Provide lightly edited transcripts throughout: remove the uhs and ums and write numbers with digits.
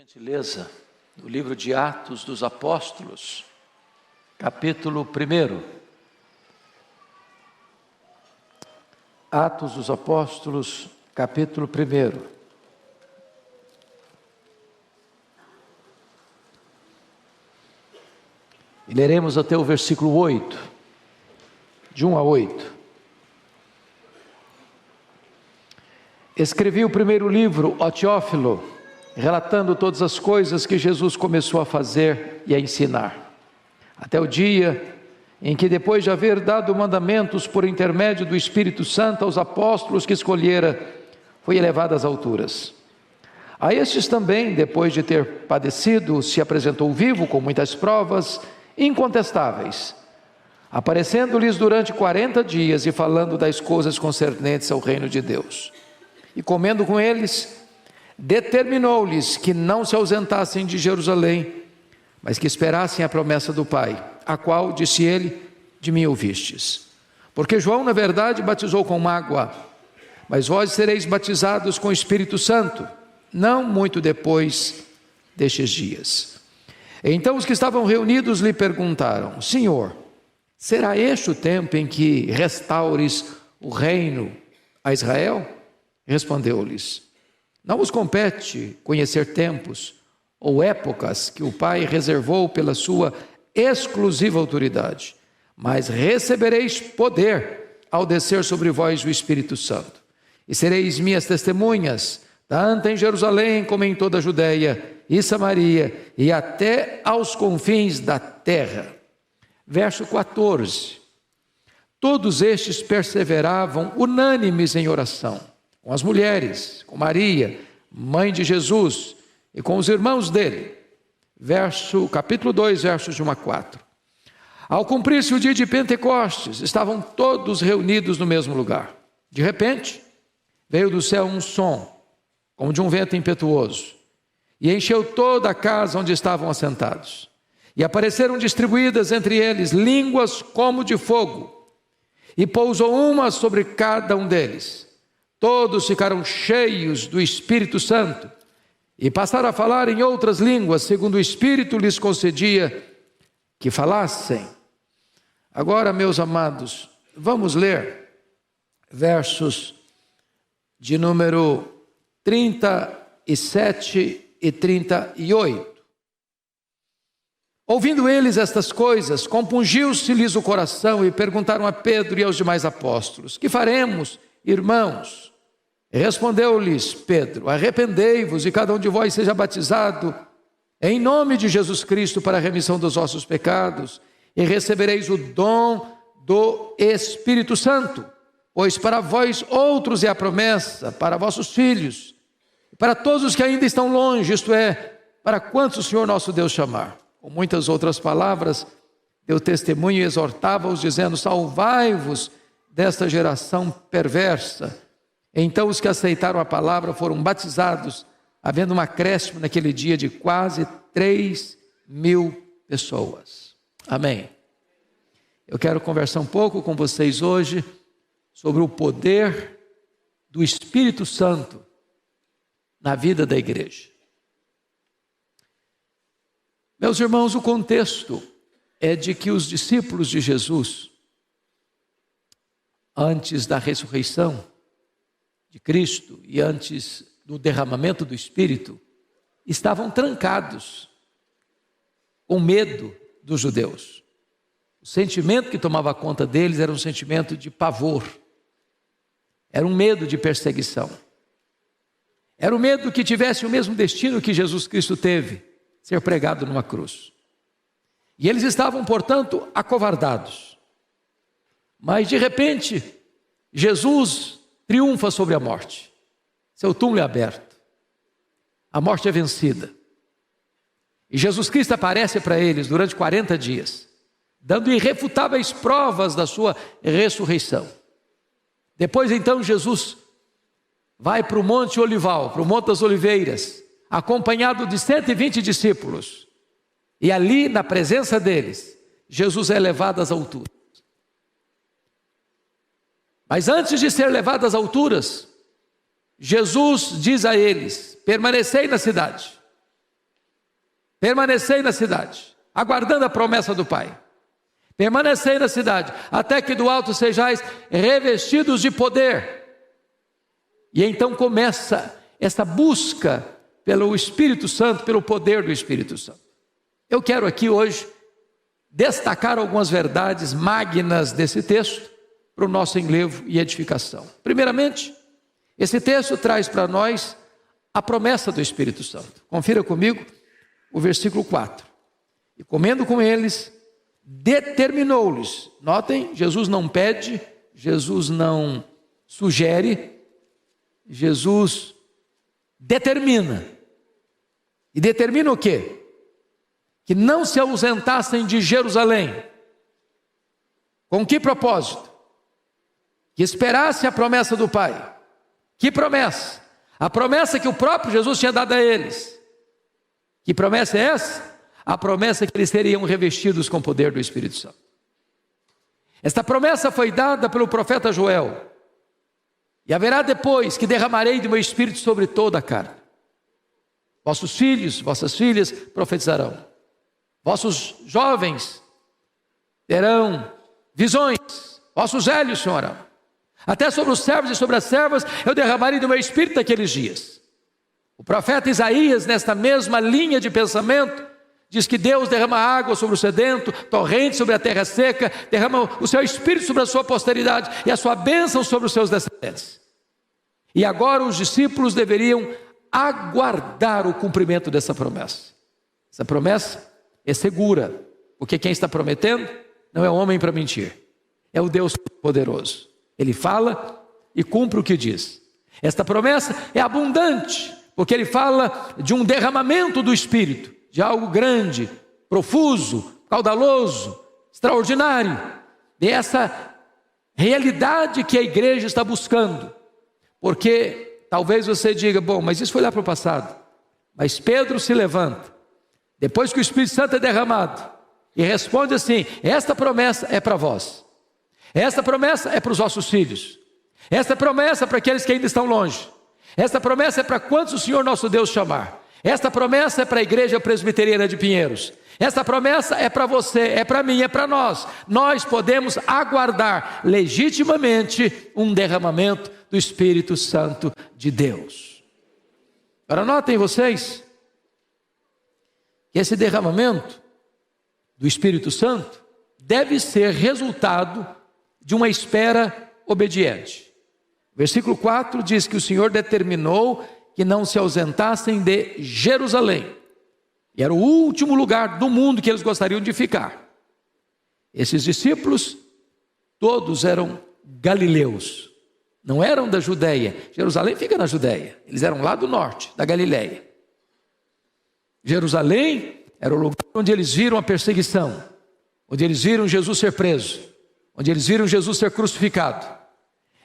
Gentileza, no livro de Atos dos Apóstolos, capítulo 1. Atos dos Apóstolos, capítulo 1. E leremos até o versículo 8, de 1 a 8. Escrevi o primeiro livro, ó Teófilo, relatando todas as coisas que Jesus começou a fazer e a ensinar, até o dia em que, depois de haver dado mandamentos por intermédio do Espírito Santo aos apóstolos que escolhera, foi elevado às alturas. A estes também, depois de ter padecido, se apresentou vivo com muitas provas incontestáveis, aparecendo-lhes durante 40 dias e falando das coisas concernentes ao reino de Deus. E comendo com eles, determinou-lhes que não se ausentassem de Jerusalém, mas que esperassem a promessa do Pai, a qual, disse ele, de mim ouvistes. Porque João, na verdade, batizou com água, mas vós sereis batizados com o Espírito Santo, não muito depois destes dias. Então os que estavam reunidos lhe perguntaram: Senhor, será este o tempo em que restaures o reino a Israel? Respondeu-lhes: não vos compete conhecer tempos ou épocas que o Pai reservou pela sua exclusiva autoridade, mas recebereis poder ao descer sobre vós o Espírito Santo, e sereis minhas testemunhas, tanto em Jerusalém como em toda a Judeia e Samaria, e até aos confins da terra. Verso 14. Todos estes perseveravam unânimes em oração, com as mulheres, com Maria, mãe de Jesus, e com os irmãos dele. Capítulo 2, versos de 1 a 4. Ao cumprir-se o dia de Pentecostes, estavam todos reunidos no mesmo lugar. De repente, veio do céu um som, como de um vento impetuoso, e encheu toda a casa onde estavam assentados. E apareceram distribuídas entre eles línguas como de fogo, e pousou uma sobre cada um deles. Todos ficaram cheios do Espírito Santo e passaram a falar em outras línguas, segundo o Espírito lhes concedia que falassem. Agora, meus amados, vamos ler versos de número 37 e 38. Ouvindo eles estas coisas, compungiu-se-lhes o coração e perguntaram a Pedro e aos demais apóstolos: que faremos, irmãos? Respondeu-lhes Pedro: arrependei-vos e cada um de vós seja batizado em nome de Jesus Cristo para a remissão dos vossos pecados, e recebereis o dom do Espírito Santo, pois para vós outros é a promessa, para vossos filhos, para todos os que ainda estão longe, isto é, para quantos o Senhor nosso Deus chamar. Com muitas outras palavras, deu testemunho e exortava-os, dizendo: salvai-vos desta geração perversa. Então os que aceitaram a palavra foram batizados, havendo um acréscimo naquele dia de quase 3.000 pessoas. Amém. Eu quero conversar um pouco com vocês hoje sobre o poder do Espírito Santo na vida da igreja. Meus irmãos, o contexto é de que os discípulos de Jesus, antes da ressurreição de Cristo e antes do derramamento do Espírito, estavam trancados, com medo dos judeus. O sentimento que tomava conta deles era um sentimento de pavor, era um medo de perseguição, era o medo que tivesse o mesmo destino que Jesus Cristo teve, ser pregado numa cruz. E eles estavam, portanto, acovardados. Mas de repente, Jesus triunfa sobre a morte. Seu túmulo é aberto. A morte é vencida. E Jesus Cristo aparece para eles durante 40 dias, dando irrefutáveis provas da sua ressurreição. Depois então Jesus vai para o Monte Olival, para o Monte das Oliveiras, acompanhado de 120 discípulos. E ali, na presença deles, Jesus é levado às alturas. Mas antes de ser levado às alturas, Jesus diz a eles: permanecei na cidade, Permanecei na cidade, aguardando a promessa do Pai. Permanecei na cidade, até que do alto sejais revestidos de poder. E então começa essa busca pelo Espírito Santo, pelo poder do Espírito Santo. Eu quero aqui hoje destacar algumas verdades magnas desse texto para o nosso enlevo e edificação. Primeiramente, esse texto traz para nós a promessa do Espírito Santo. Confira comigo o versículo 4. E comendo com eles, determinou-lhes. Notem, Jesus não pede, Jesus não sugere, Jesus determina. E determina o quê? Que não se ausentassem de Jerusalém. Com que propósito? Que esperasse a promessa do Pai. Que promessa? A promessa que o próprio Jesus tinha dado a eles. Que promessa é essa? A promessa que eles seriam revestidos com o poder do Espírito Santo. Esta promessa foi dada pelo profeta Joel. E haverá depois que derramarei do meu Espírito sobre toda a carne. Vossos filhos, vossas filhas profetizarão. Vossos jovens terão visões. Vossos velhos sonharão. Até sobre os servos e sobre as servas eu derramarei do meu Espírito naqueles dias. O profeta Isaías, nesta mesma linha de pensamento, diz que Deus derrama água sobre o sedento, torrente sobre a terra seca, derrama o seu Espírito sobre a sua posteridade e a sua bênção sobre os seus descendentes. E agora os discípulos deveriam aguardar o cumprimento dessa promessa. Essa promessa é segura, porque quem está prometendo não é homem para mentir, é o Deus poderoso. Ele fala e cumpre o que diz. Esta promessa é abundante, porque ele fala de um derramamento do Espírito, de algo grande, profuso, caudaloso, extraordinário, dessa realidade que a igreja está buscando. Porque talvez você diga, bom, mas isso foi lá para o passado. Mas Pedro se levanta, depois que o Espírito Santo é derramado, e responde assim: esta promessa é para vós, esta promessa é para os vossos filhos, esta promessa é para aqueles que ainda estão longe, esta promessa é para quantos o Senhor nosso Deus chamar. Esta promessa é para a igreja presbiteriana de Pinheiros. Esta promessa é para você, é para mim, é para nós. Nós podemos aguardar legitimamente um derramamento do Espírito Santo de Deus. Agora notem vocês que esse derramamento do Espírito Santo deve ser resultado de uma espera obediente. O versículo 4 diz que o Senhor determinou que não se ausentassem de Jerusalém. E era o último lugar do mundo que eles gostariam de ficar. Esses discípulos, todos eram galileus, não eram da Judéia. Jerusalém fica na Judéia, eles eram lá do norte, da Galileia. Jerusalém era o lugar onde eles viram a perseguição, onde eles viram Jesus ser preso, onde eles viram Jesus ser crucificado.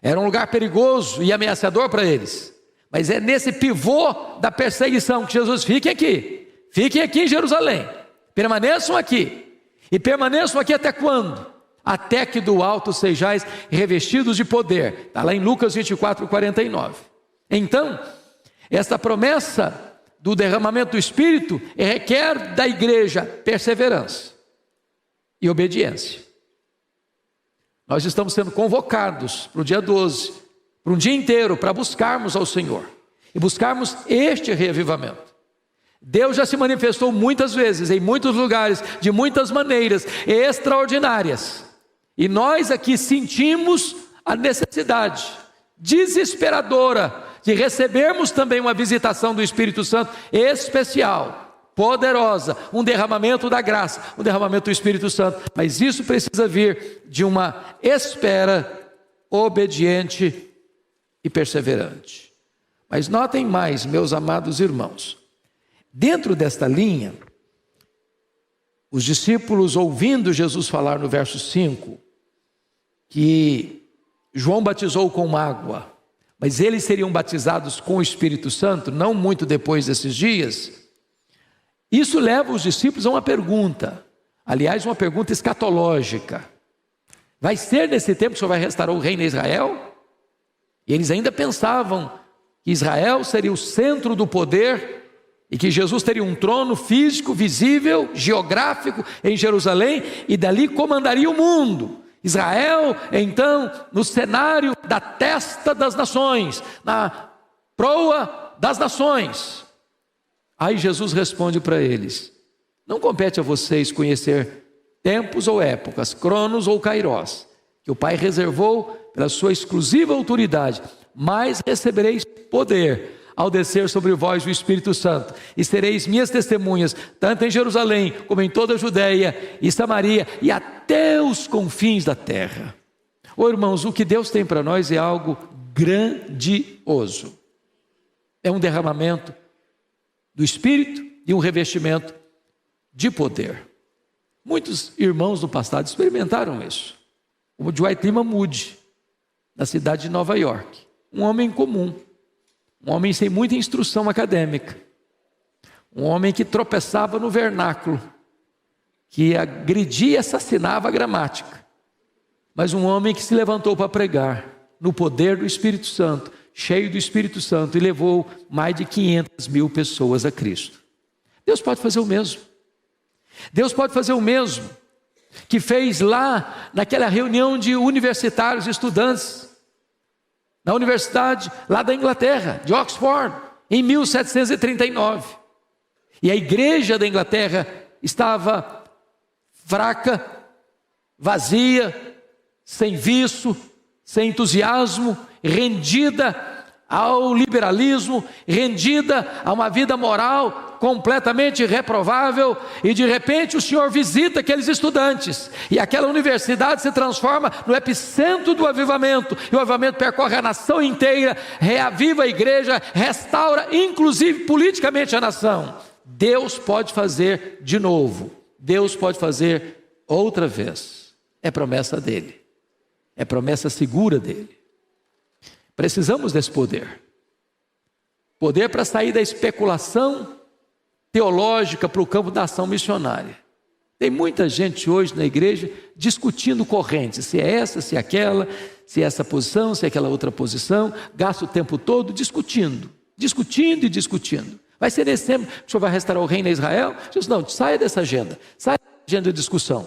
Era um lugar perigoso e ameaçador para eles. Mas é nesse pivô da perseguição que Jesus fiquem aqui em Jerusalém, permaneçam aqui, e permaneçam aqui até quando? Até que do alto sejais revestidos de poder, está lá em Lucas 24, 49. Então, esta promessa do derramamento do Espírito requer da igreja perseverança e obediência. Nós estamos sendo convocados para o dia 12, para um dia inteiro, para buscarmos ao Senhor e buscarmos este reavivamento. Deus já se manifestou muitas vezes, em muitos lugares, de muitas maneiras extraordinárias, e nós aqui sentimos a necessidade desesperadora de recebermos também uma visitação do Espírito Santo especial, poderosa, um derramamento da graça, um derramamento do Espírito Santo. Mas isso precisa vir de uma espera obediente e perseverante. Mas notem mais, meus amados irmãos, dentro desta linha, os discípulos, ouvindo Jesus falar no verso 5, que João batizou com água, mas eles seriam batizados com o Espírito Santo, não muito depois desses dias, isso leva os discípulos a uma pergunta, aliás, uma pergunta escatológica: vai ser nesse tempo que o Senhor vai restaurar o reino em Israel? E eles ainda pensavam que Israel seria o centro do poder e que Jesus teria um trono físico, visível, geográfico em Jerusalém, e dali comandaria o mundo. Israel, então, no cenário da testa das nações, na proa das nações. Aí Jesus responde para eles: não compete a vocês conhecer tempos ou épocas, cronos ou kairós, que o Pai reservou pela sua exclusiva autoridade, mas recebereis poder ao descer sobre vós o Espírito Santo, e sereis minhas testemunhas, tanto em Jerusalém, como em toda a Judeia e Samaria, e até os confins da terra. Ô irmãos, o que Deus tem para nós é algo grandioso. É um derramamento do Espírito e um revestimento de poder. Muitos irmãos no passado experimentaram isso. O Dwight Lyman Moody, na cidade de Nova York, um homem comum, um homem sem muita instrução acadêmica, um homem que tropeçava no vernáculo, que agredia e assassinava a gramática, mas um homem que se levantou para pregar no poder do Espírito Santo, cheio do Espírito Santo, e levou mais de 500 mil pessoas a Cristo. Deus pode fazer o mesmo. Deus pode fazer o mesmo que fez lá naquela reunião de universitários, estudantes, na universidade lá da Inglaterra, de Oxford, em 1739. E a igreja da Inglaterra estava fraca, vazia, sem viço, sem entusiasmo, rendida ao liberalismo, rendida a uma vida moral completamente reprovável, e de repente o Senhor visita aqueles estudantes, e aquela universidade se transforma no epicentro do avivamento, e o avivamento percorre a nação inteira, reaviva a igreja, restaura inclusive politicamente a nação. Deus pode fazer de novo, Deus pode fazer outra vez, é promessa dele, é promessa segura dele. Precisamos desse poder, poder para sair da especulação teológica para o campo da ação missionária. Tem muita gente hoje na igreja discutindo correntes, se é essa, se é aquela, se é essa posição, se é aquela outra posição, gasta o tempo todo discutindo. Vai ser nesse tempo que o Senhor vai restaurar o reino em Israel? Jesus, não, saia dessa agenda, saia da agenda de discussão.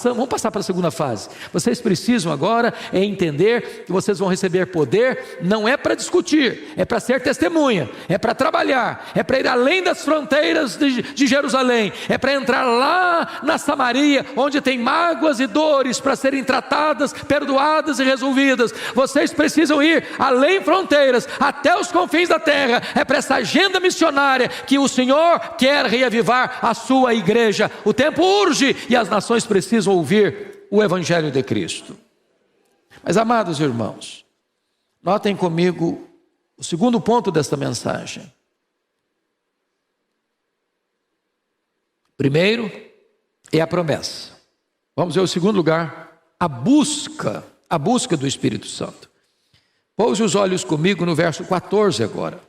Vamos passar para a segunda fase. Vocês precisam agora entender que vocês vão receber poder, não é para discutir, é para ser testemunha, é para trabalhar, é para ir além das fronteiras de Jerusalém, é para entrar lá na Samaria, onde tem mágoas e dores para serem tratadas, perdoadas e resolvidas. Vocês precisam ir além fronteiras, até os confins da terra. É para essa agenda missionária que o Senhor quer reavivar a sua igreja. O tempo urge e as nações precisam ouvir o Evangelho de Cristo. Mas, amados irmãos, notem comigo o segundo ponto desta mensagem. Primeiro é a promessa. Vamos ver o segundo lugar, a busca do Espírito Santo. Pouse os olhos comigo no verso 14 agora.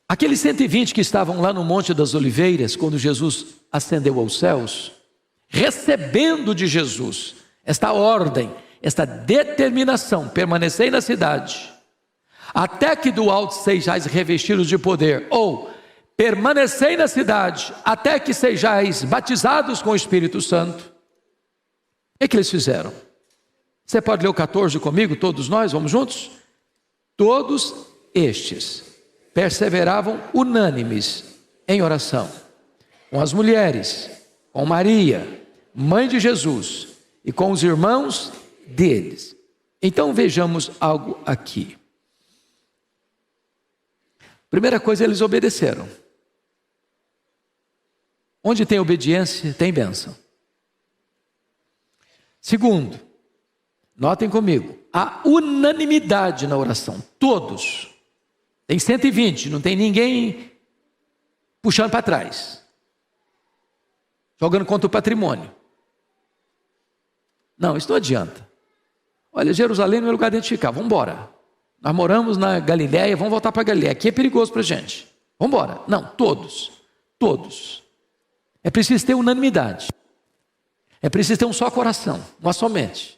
Aqueles 120 que estavam lá no Monte das Oliveiras, quando Jesus ascendeu aos céus, recebendo de Jesus esta ordem, esta determinação, permanecei na cidade, até que do alto sejais revestidos de poder, ou permanecei na cidade, até que sejais batizados com o Espírito Santo. O que eles fizeram? Você pode ler o 14 comigo, todos nós, vamos juntos? Todos estes perseveravam unânimes em oração, com as mulheres, com Maria, mãe de Jesus, e com os irmãos deles. Então vejamos algo aqui. Primeira coisa, eles obedeceram. Onde tem obediência, tem bênção. Segundo, notem comigo, a unanimidade na oração, todos. Tem 120, não tem ninguém puxando para trás, jogando contra o patrimônio. Não, isso não adianta. Olha, Jerusalém não é lugar de identificar, vamos embora. Nós moramos na Galiléia, vamos voltar para a Galiléia, aqui é perigoso para a gente. Vamos embora. Não, todos. É preciso ter unanimidade. É preciso ter um só coração, uma só mente,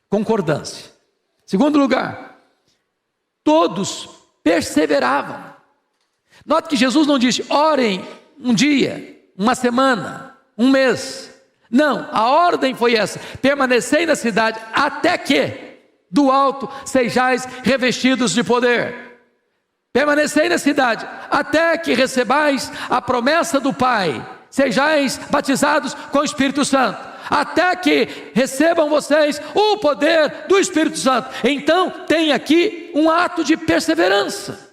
concordância. Segundo lugar, todos perseveravam. Note que Jesus não disse, orem um dia, uma semana, um mês. Não, a ordem foi essa: permanecei na cidade até que do alto sejais revestidos de poder. Permanecei na cidade até que recebais a promessa do Pai, sejais batizados com o Espírito Santo, até que recebam vocês o poder do Espírito Santo. Então tem aqui um ato de perseverança.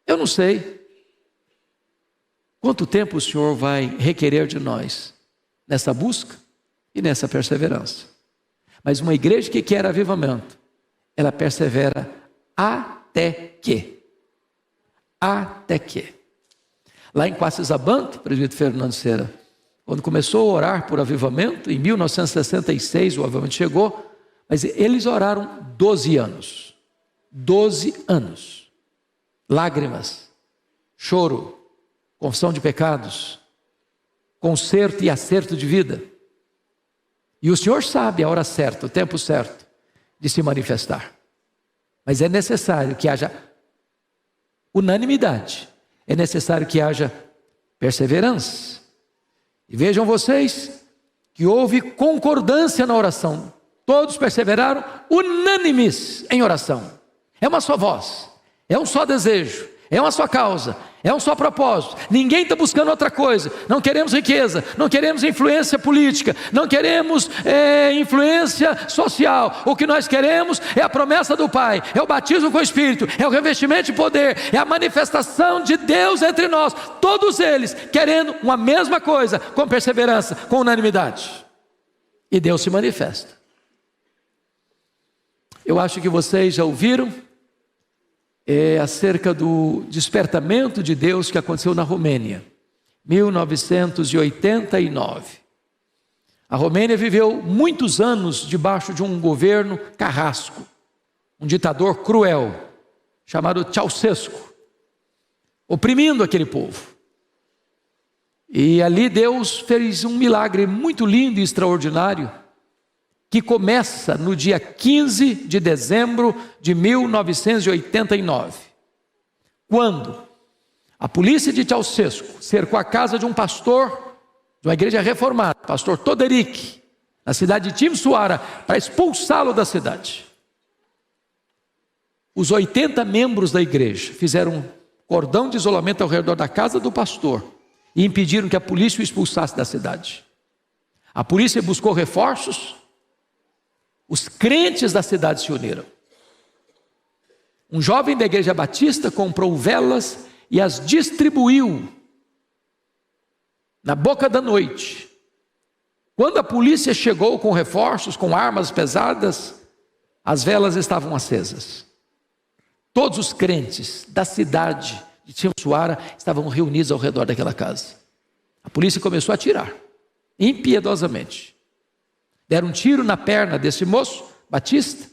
Eu não sei quanto tempo o Senhor vai requerer de nós nessa busca e nessa perseverança, mas uma igreja que quer avivamento, ela persevera até que. Lá em Quacisabanto, presbítero Fernando Cera, quando começou a orar por avivamento, em 1966 o avivamento chegou, mas eles oraram 12 anos. 12 anos. Lágrimas, choro, confissão de pecados, conserto e acerto de vida. E o Senhor sabe a hora certa, o tempo certo de se manifestar. Mas é necessário que haja unanimidade, é necessário que haja perseverança. E vejam vocês que houve concordância na oração. Todos perseveraram unânimes em oração. É uma só voz, é um só desejo, é uma só causa, é um só propósito. Ninguém está buscando outra coisa. Não queremos riqueza, não queremos influência política, não queremos influência social. O que nós queremos é a promessa do Pai, é o batismo com o Espírito, é o revestimento de poder, é a manifestação de Deus entre nós. Todos eles querendo uma mesma coisa, com perseverança, com unanimidade. E Deus se manifesta. Eu acho que vocês já ouviram acerca do despertamento de Deus que aconteceu na Romênia, 1989. A Romênia viveu muitos anos debaixo de um governo carrasco, um ditador cruel, chamado Ceausescu, oprimindo aquele povo. E ali Deus fez um milagre muito lindo e extraordinário, que começa no dia 15 de dezembro de 1989, quando a polícia de Ceausescu cercou a casa de um pastor de uma igreja reformada, pastor Toderic, na cidade de Timisoara, para expulsá-lo da cidade. Os 80 membros da igreja fizeram um cordão de isolamento ao redor da casa do pastor e impediram que a polícia o expulsasse da cidade. A polícia buscou reforços. Os crentes da cidade se uniram. Um jovem da igreja batista comprou velas e as distribuiu na boca da noite. Quando a polícia chegou com reforços, com armas pesadas, as velas estavam acesas. Todos os crentes da cidade de Timisoara estavam reunidos ao redor daquela casa. A polícia começou a atirar, impiedosamente. Deram um tiro na perna desse moço, Batista.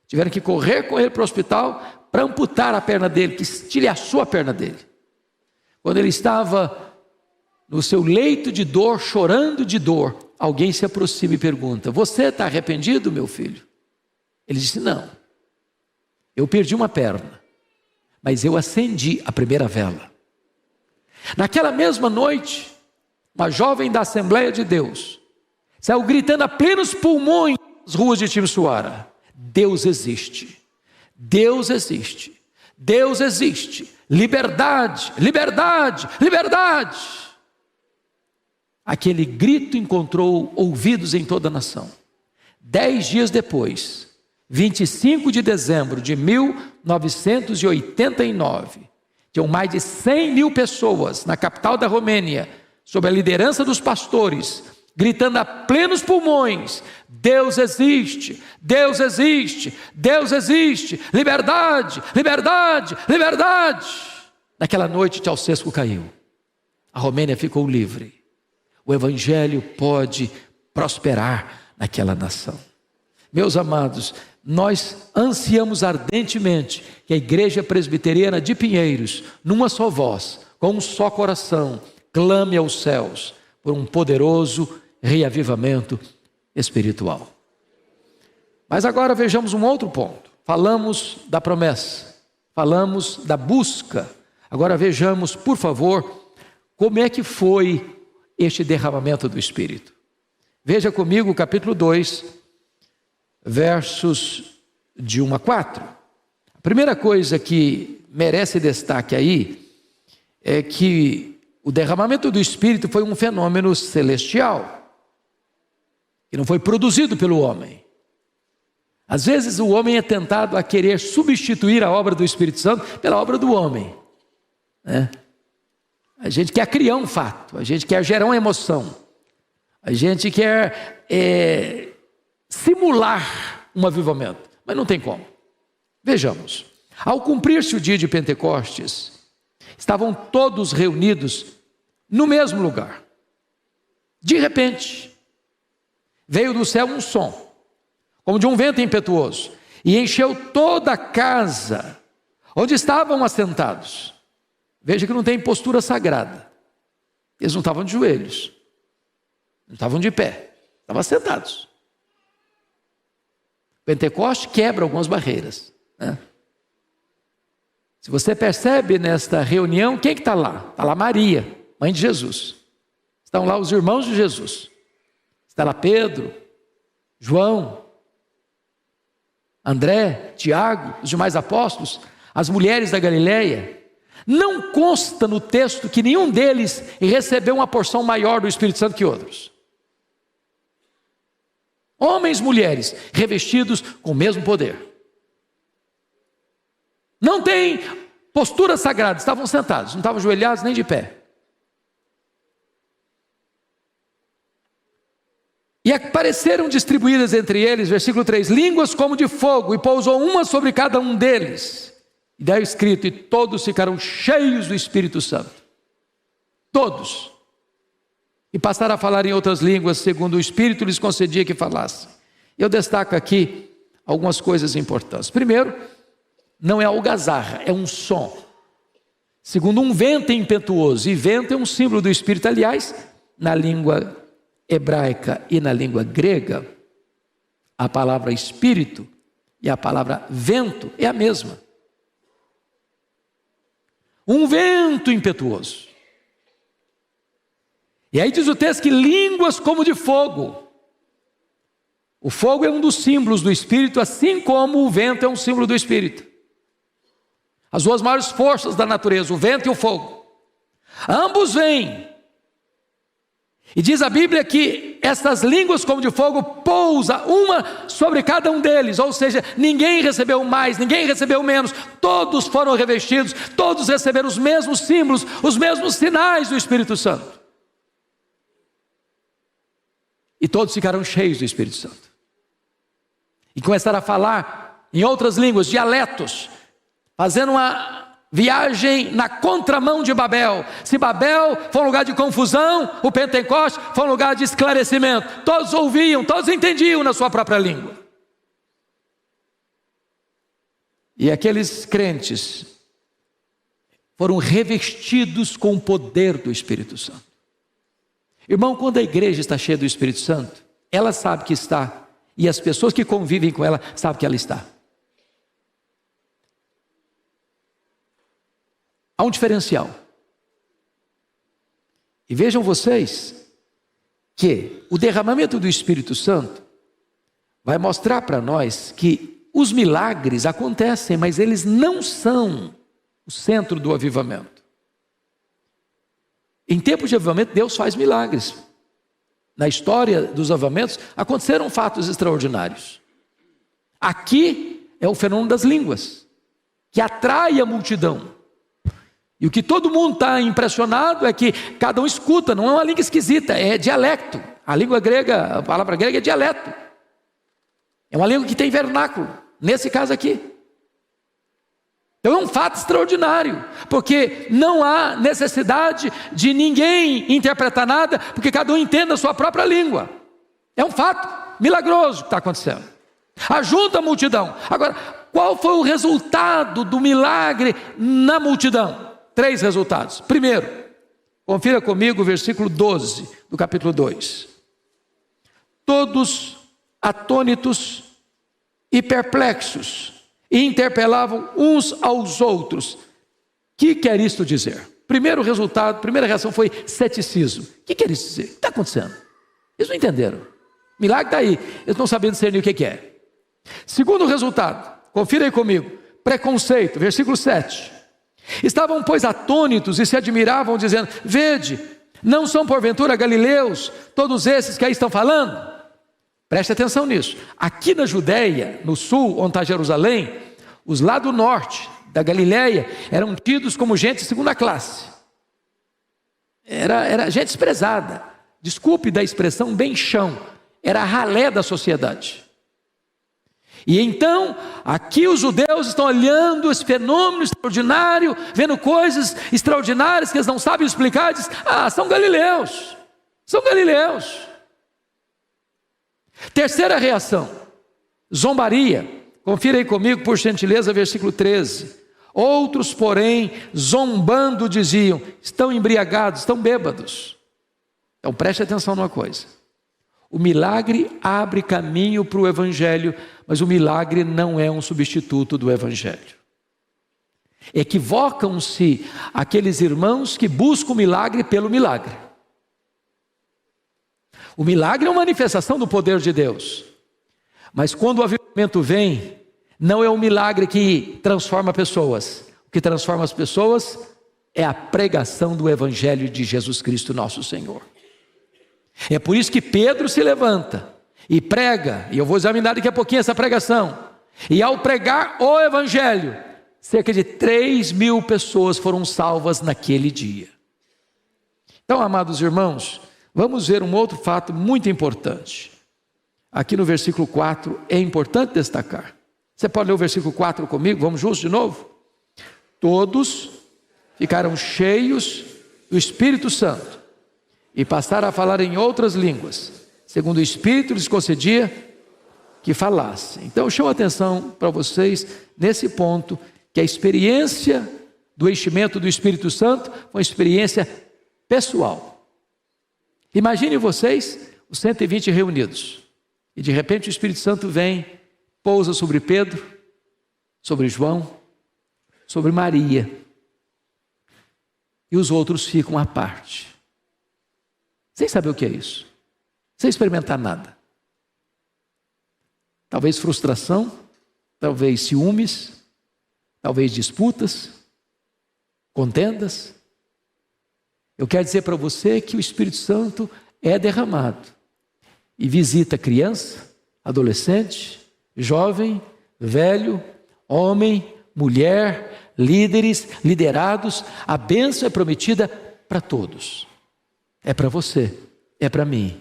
Tiveram que correr com ele para o hospital para amputar a perna dele, que estilhaçou a perna dele. Quando ele estava no seu leito de dor, chorando de dor, alguém se aproxima e pergunta: você está arrependido, meu filho? Ele disse: não, eu perdi uma perna, mas eu acendi a primeira vela. Naquela mesma noite, uma jovem da Assembleia de Deus saiu gritando a plenos pulmões nas ruas de Timisoara: Deus existe, Deus existe, Deus existe, liberdade, liberdade, liberdade. Aquele grito encontrou ouvidos em toda a nação. 10 dias depois, 25 de dezembro de 1989, tinham mais de 100 mil pessoas na capital da Romênia, sob a liderança dos pastores, gritando a plenos pulmões: Deus existe, Deus existe, Deus existe, liberdade, liberdade, liberdade. Naquela noite Ceausescu caiu, a Romênia ficou livre. O evangelho pode prosperar naquela nação. Meus amados, nós ansiamos ardentemente que a Igreja Presbiteriana de Pinheiros, numa só voz, com um só coração, clame aos céus por um poderoso reavivamento espiritual. Mas agora vejamos um outro ponto. Falamos da promessa, falamos da busca, Agora vejamos, por favor, como é que foi este derramamento do Espírito. Veja comigo o capítulo 2, versos de 1 a 4. A primeira coisa que merece destaque aí é que o derramamento do Espírito foi um fenômeno celestial, que não foi produzido pelo homem. Às vezes o homem é tentado a querer substituir a obra do Espírito Santo pela obra do homem, né? A gente quer criar um fato, a gente quer gerar uma emoção, a gente quer simular um avivamento, mas não tem como. Vejamos, ao cumprir-se o dia de Pentecostes, estavam todos reunidos no mesmo lugar. De repente, veio do céu um som, como de um vento impetuoso, e encheu toda a casa onde estavam assentados. Veja que não tem postura sagrada. Eles não estavam de joelhos, não estavam de pé, estavam sentados. Pentecoste quebra algumas barreiras, né? Se você percebe nesta reunião, quem que está lá? Está lá Maria, mãe de Jesus. Estão lá os irmãos de Jesus. Está lá Pedro, João, André, Tiago, os demais apóstolos, as mulheres da Galileia. Não consta no texto que nenhum deles recebeu uma porção maior do Espírito Santo que outros. Homens e mulheres revestidos com o mesmo poder. Não tem postura sagrada, estavam sentados, não estavam ajoelhados nem de pé. E apareceram distribuídas entre eles, versículo 3, línguas como de fogo, e pousou uma sobre cada um deles. E daí escrito, e todos ficaram cheios do Espírito Santo. Todos. E passaram a falar em outras línguas, segundo o Espírito lhes concedia que falassem. Eu destaco aqui algumas coisas importantes. Primeiro, não é algazarra, é um som. Segundo, um vento impetuoso. E vento é um símbolo do Espírito. Aliás, na língua hebraica e na língua grega, a palavra Espírito e a palavra vento é a mesma. Um vento impetuoso. E aí diz o texto que línguas como de fogo. O fogo é um dos símbolos do Espírito, assim como o vento é um símbolo do Espírito. As duas maiores forças da natureza, o vento e o fogo. Ambos vêm. E diz a Bíblia que essas línguas como de fogo pousa uma sobre cada um deles, ou seja, ninguém recebeu mais, ninguém recebeu menos, todos foram revestidos, todos receberam os mesmos símbolos, os mesmos sinais do Espírito Santo. E todos ficaram cheios do Espírito Santo. E começaram a falar em outras línguas, dialetos, fazendo uma viagem na contramão de Babel. Se Babel foi um lugar de confusão, o Pentecoste foi um lugar de esclarecimento. Todos ouviam, todos entendiam na sua própria língua. E aqueles crentes foram revestidos com o poder do Espírito Santo. Irmão, quando a igreja está cheia do Espírito Santo, ela sabe que está, e as pessoas que convivem com ela sabem que ela está. Há um diferencial. E vejam vocês que o derramamento do Espírito Santo vai mostrar para nós que os milagres acontecem, mas eles não são o centro do avivamento. Em tempos de avivamento, Deus faz milagres. Na história dos avivamentos, aconteceram fatos extraordinários. Aqui é o fenômeno das línguas, que atrai a multidão. E o que todo mundo está impressionado é que cada um escuta, não é uma língua esquisita, é dialecto. A língua grega, a palavra grega é dialeto. É uma língua que tem vernáculo, nesse caso aqui. Então é um fato extraordinário, porque não há necessidade de ninguém interpretar nada, porque cada um entende a sua própria língua. É um fato milagroso que está acontecendo. Ajunta a multidão. Agora, qual foi o resultado do milagre na multidão? 3 resultados. Primeiro, confira comigo o versículo 12 do capítulo 2. Todos atônitos e perplexos, e interpelavam uns aos outros, Que quer isto dizer? Primeiro resultado, primeira reação foi ceticismo. O que quer isso dizer? O que está acontecendo? Eles não entenderam. O milagre está aí, eles não sabem discernir o que é. Segundo resultado, confira aí comigo, preconceito, versículo 7. Estavam, pois, atônitos e se admiravam, dizendo: vede, não são porventura galileus todos esses que aí estão falando? Preste atenção nisso. Aqui na Judéia, no sul, onde está Jerusalém, os lá do norte da Galileia eram tidos como gente de segunda classe. Era gente desprezada. Desculpe da expressão bem chão. Era a ralé da sociedade. E então, aqui os judeus estão olhando esse fenômeno extraordinário, vendo coisas extraordinárias que eles não sabem explicar, e dizem: ah, são galileus. São galileus. Terceira reação, zombaria. Confira aí comigo, por gentileza, versículo 13. Outros, porém, zombando, diziam: estão embriagados, estão bêbados. Então preste atenção numa coisa: o milagre abre caminho para o evangelho, mas o milagre não é um substituto do evangelho. Equivocam-se aqueles irmãos que buscam o milagre pelo milagre. O milagre é uma manifestação do poder de Deus, mas quando o avivamento vem, não é um milagre que transforma pessoas. O que transforma as pessoas é a pregação do evangelho de Jesus Cristo nosso Senhor. É por isso que Pedro se levanta e prega, e eu vou examinar daqui a pouquinho essa pregação. E ao pregar o evangelho, cerca de 3.000 pessoas foram salvas naquele dia. Então, amados irmãos, vamos ver um outro fato muito importante. Aqui no versículo 4 é importante destacar. Você pode ler o versículo 4 comigo? Vamos juntos de novo? Todos ficaram cheios do Espírito Santo e passaram a falar em outras línguas, segundo o Espírito lhes concedia que falassem. Então, eu chamo a atenção para vocês nesse ponto, que a experiência do enchimento do Espírito Santo foi uma experiência pessoal. Imagine vocês, os 120 reunidos, e de repente o Espírito Santo vem, pousa sobre Pedro, sobre João, sobre Maria, e os outros ficam à parte, sem saber o que é isso, sem experimentar nada. Talvez frustração, talvez ciúmes, talvez disputas, contendas. Eu quero dizer para você que o Espírito Santo é derramado e visita criança, adolescente, jovem, velho, homem, mulher, líderes, liderados. A bênção é prometida para todos. É para você, é para mim,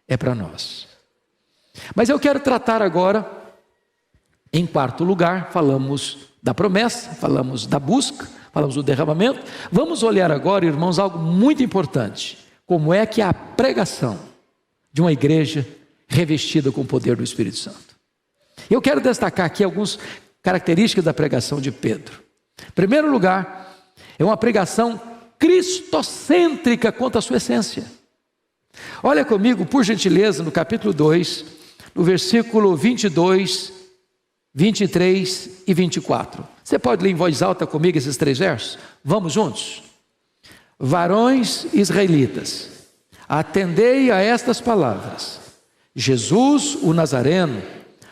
é para nós. Mas eu quero tratar agora, em quarto lugar, falamos da promessa, falamos da busca, falamos do derramamento. Vamos olhar agora, irmãos, algo muito importante. Como é que é a pregação de uma igreja revestida com o poder do Espírito Santo. Eu quero destacar aqui algumas características da pregação de Pedro. Em primeiro lugar, é uma pregação cristocêntrica quanto à sua essência. Olha comigo, por gentileza, no capítulo 2, no versículo 22, 23 e 24. Você pode ler em voz alta comigo esses 3 versos? Vamos juntos? Varões israelitas, atendei a estas palavras. Jesus, o Nazareno,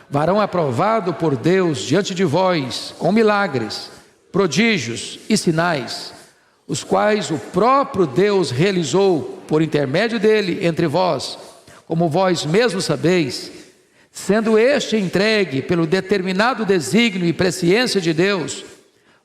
varão aprovado por Deus diante de vós, com milagres, prodígios e sinais, os quais o próprio Deus realizou por intermédio dele entre vós, como vós mesmos sabeis, sendo este entregue pelo determinado desígnio e presciência de Deus,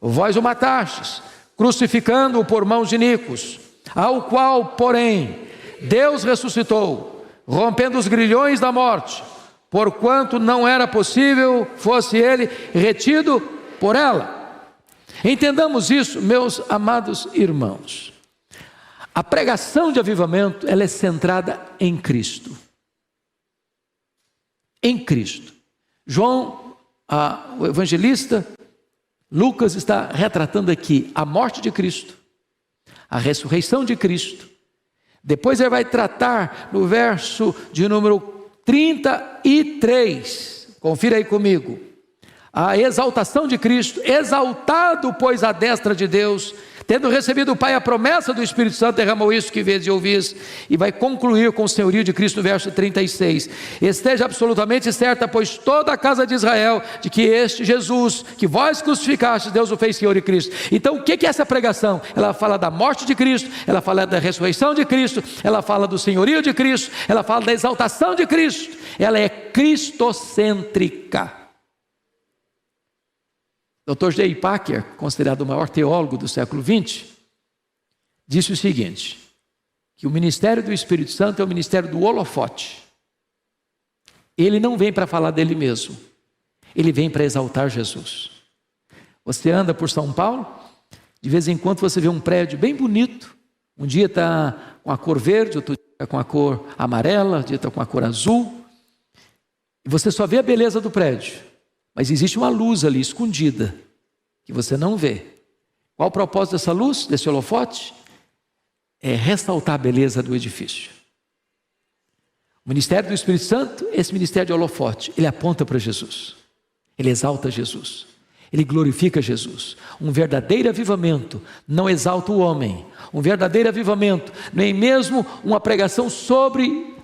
vós o matastes, crucificando-o por mãos de iníquos, ao qual, porém, Deus ressuscitou, rompendo os grilhões da morte, porquanto não era possível fosse ele retido por ela. Entendamos isso, meus amados irmãos. A pregação de avivamento, ela é centrada em Cristo. Em Cristo. João, o evangelista, Lucas está retratando aqui a morte de Cristo, a ressurreição de Cristo. Depois ele vai tratar no verso de número 33, confira aí comigo, a exaltação de Cristo, exaltado, pois, à destra de Deus, tendo recebido do Pai a promessa do Espírito Santo, derramou isso que vês e ouvis, e vai concluir com o senhorio de Cristo no verso 36, esteja absolutamente certa, pois toda a casa de Israel, de que este Jesus, que vós crucificastes, Deus o fez Senhor e Cristo. Então o que é essa pregação? Ela fala da morte de Cristo, ela fala da ressurreição de Cristo, ela fala do senhorio de Cristo, ela fala da exaltação de Cristo, ela é cristocêntrica. Dr. J. Packer, considerado o maior teólogo do século XX, disse o seguinte, que o ministério do Espírito Santo é o ministério do holofote. Ele não vem para falar dele mesmo, ele vem para exaltar Jesus. Você anda por São Paulo, de vez em quando você vê um prédio bem bonito, um dia está com a cor verde, outro dia está com a cor amarela, outro dia está com a cor azul, e você só vê a beleza do prédio. Mas existe uma luz ali escondida, que você não vê. Qual o propósito dessa luz, desse holofote? É ressaltar a beleza do edifício. O ministério do Espírito Santo, esse ministério de holofote, ele aponta para Jesus, ele exalta Jesus, ele glorifica Jesus. Um verdadeiro avivamento não exalta o homem, um verdadeiro avivamento, nem mesmo uma pregação sobre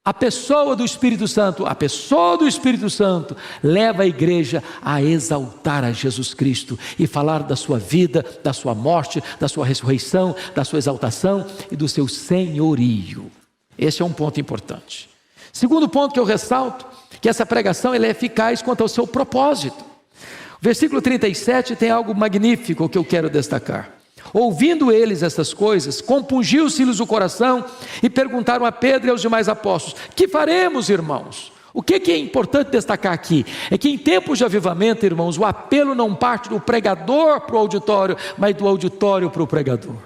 a pessoa do Espírito Santo. A pessoa do Espírito Santo leva a igreja a exaltar a Jesus Cristo e falar da sua vida, da sua morte, da sua ressurreição, da sua exaltação e do seu senhorio. Esse é um ponto importante. Segundo ponto que eu ressalto, que essa pregação ela é eficaz quanto ao seu propósito. O versículo 37 tem algo magnífico que eu quero destacar. Ouvindo eles essas coisas, compungiu-se-lhes o coração e perguntaram a Pedro e aos demais apóstolos: que faremos, irmãos? O que é importante destacar aqui? É que em tempos de avivamento, irmãos, o apelo não parte do pregador para o auditório, mas do auditório para o pregador.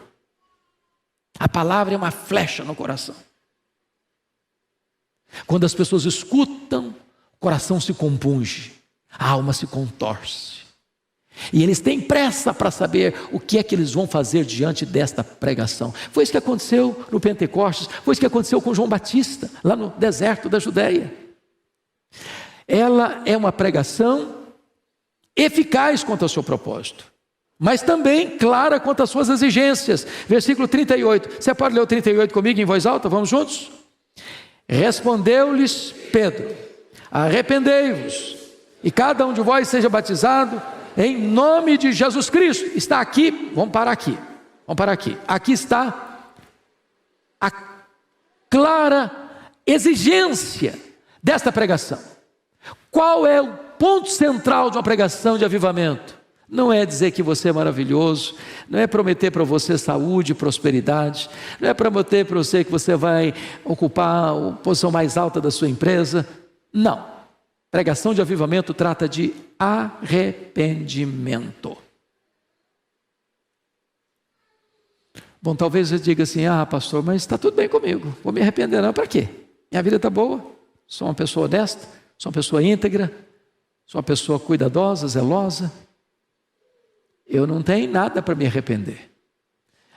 A palavra é uma flecha no coração. Quando as pessoas escutam, o coração se compunge, a alma se contorce. E eles têm pressa para saber o que é que eles vão fazer diante desta pregação. Foi isso que aconteceu no Pentecostes, foi isso que aconteceu com João Batista, lá no deserto da Judéia. Ela é uma pregação eficaz quanto ao seu propósito, mas também clara quanto às suas exigências. Versículo 38, você pode ler o 38 comigo em voz alta? Vamos juntos? Respondeu-lhes Pedro: arrependei-vos, e cada um de vós seja batizado em nome de Jesus Cristo. Está aqui, vamos parar aqui. Aqui está a clara exigência desta pregação. Qual é o ponto central de uma pregação de avivamento? Não é dizer que você é maravilhoso, não é prometer para você saúde e prosperidade, não é prometer para você que você vai ocupar a posição mais alta da sua empresa. Não. Pregação de avivamento trata de arrependimento. Bom, talvez você diga assim: ah, pastor, mas está tudo bem comigo, vou me arrepender não, para quê? Minha vida está boa, sou uma pessoa honesta, sou uma pessoa íntegra, sou uma pessoa cuidadosa, zelosa, eu não tenho nada para me arrepender.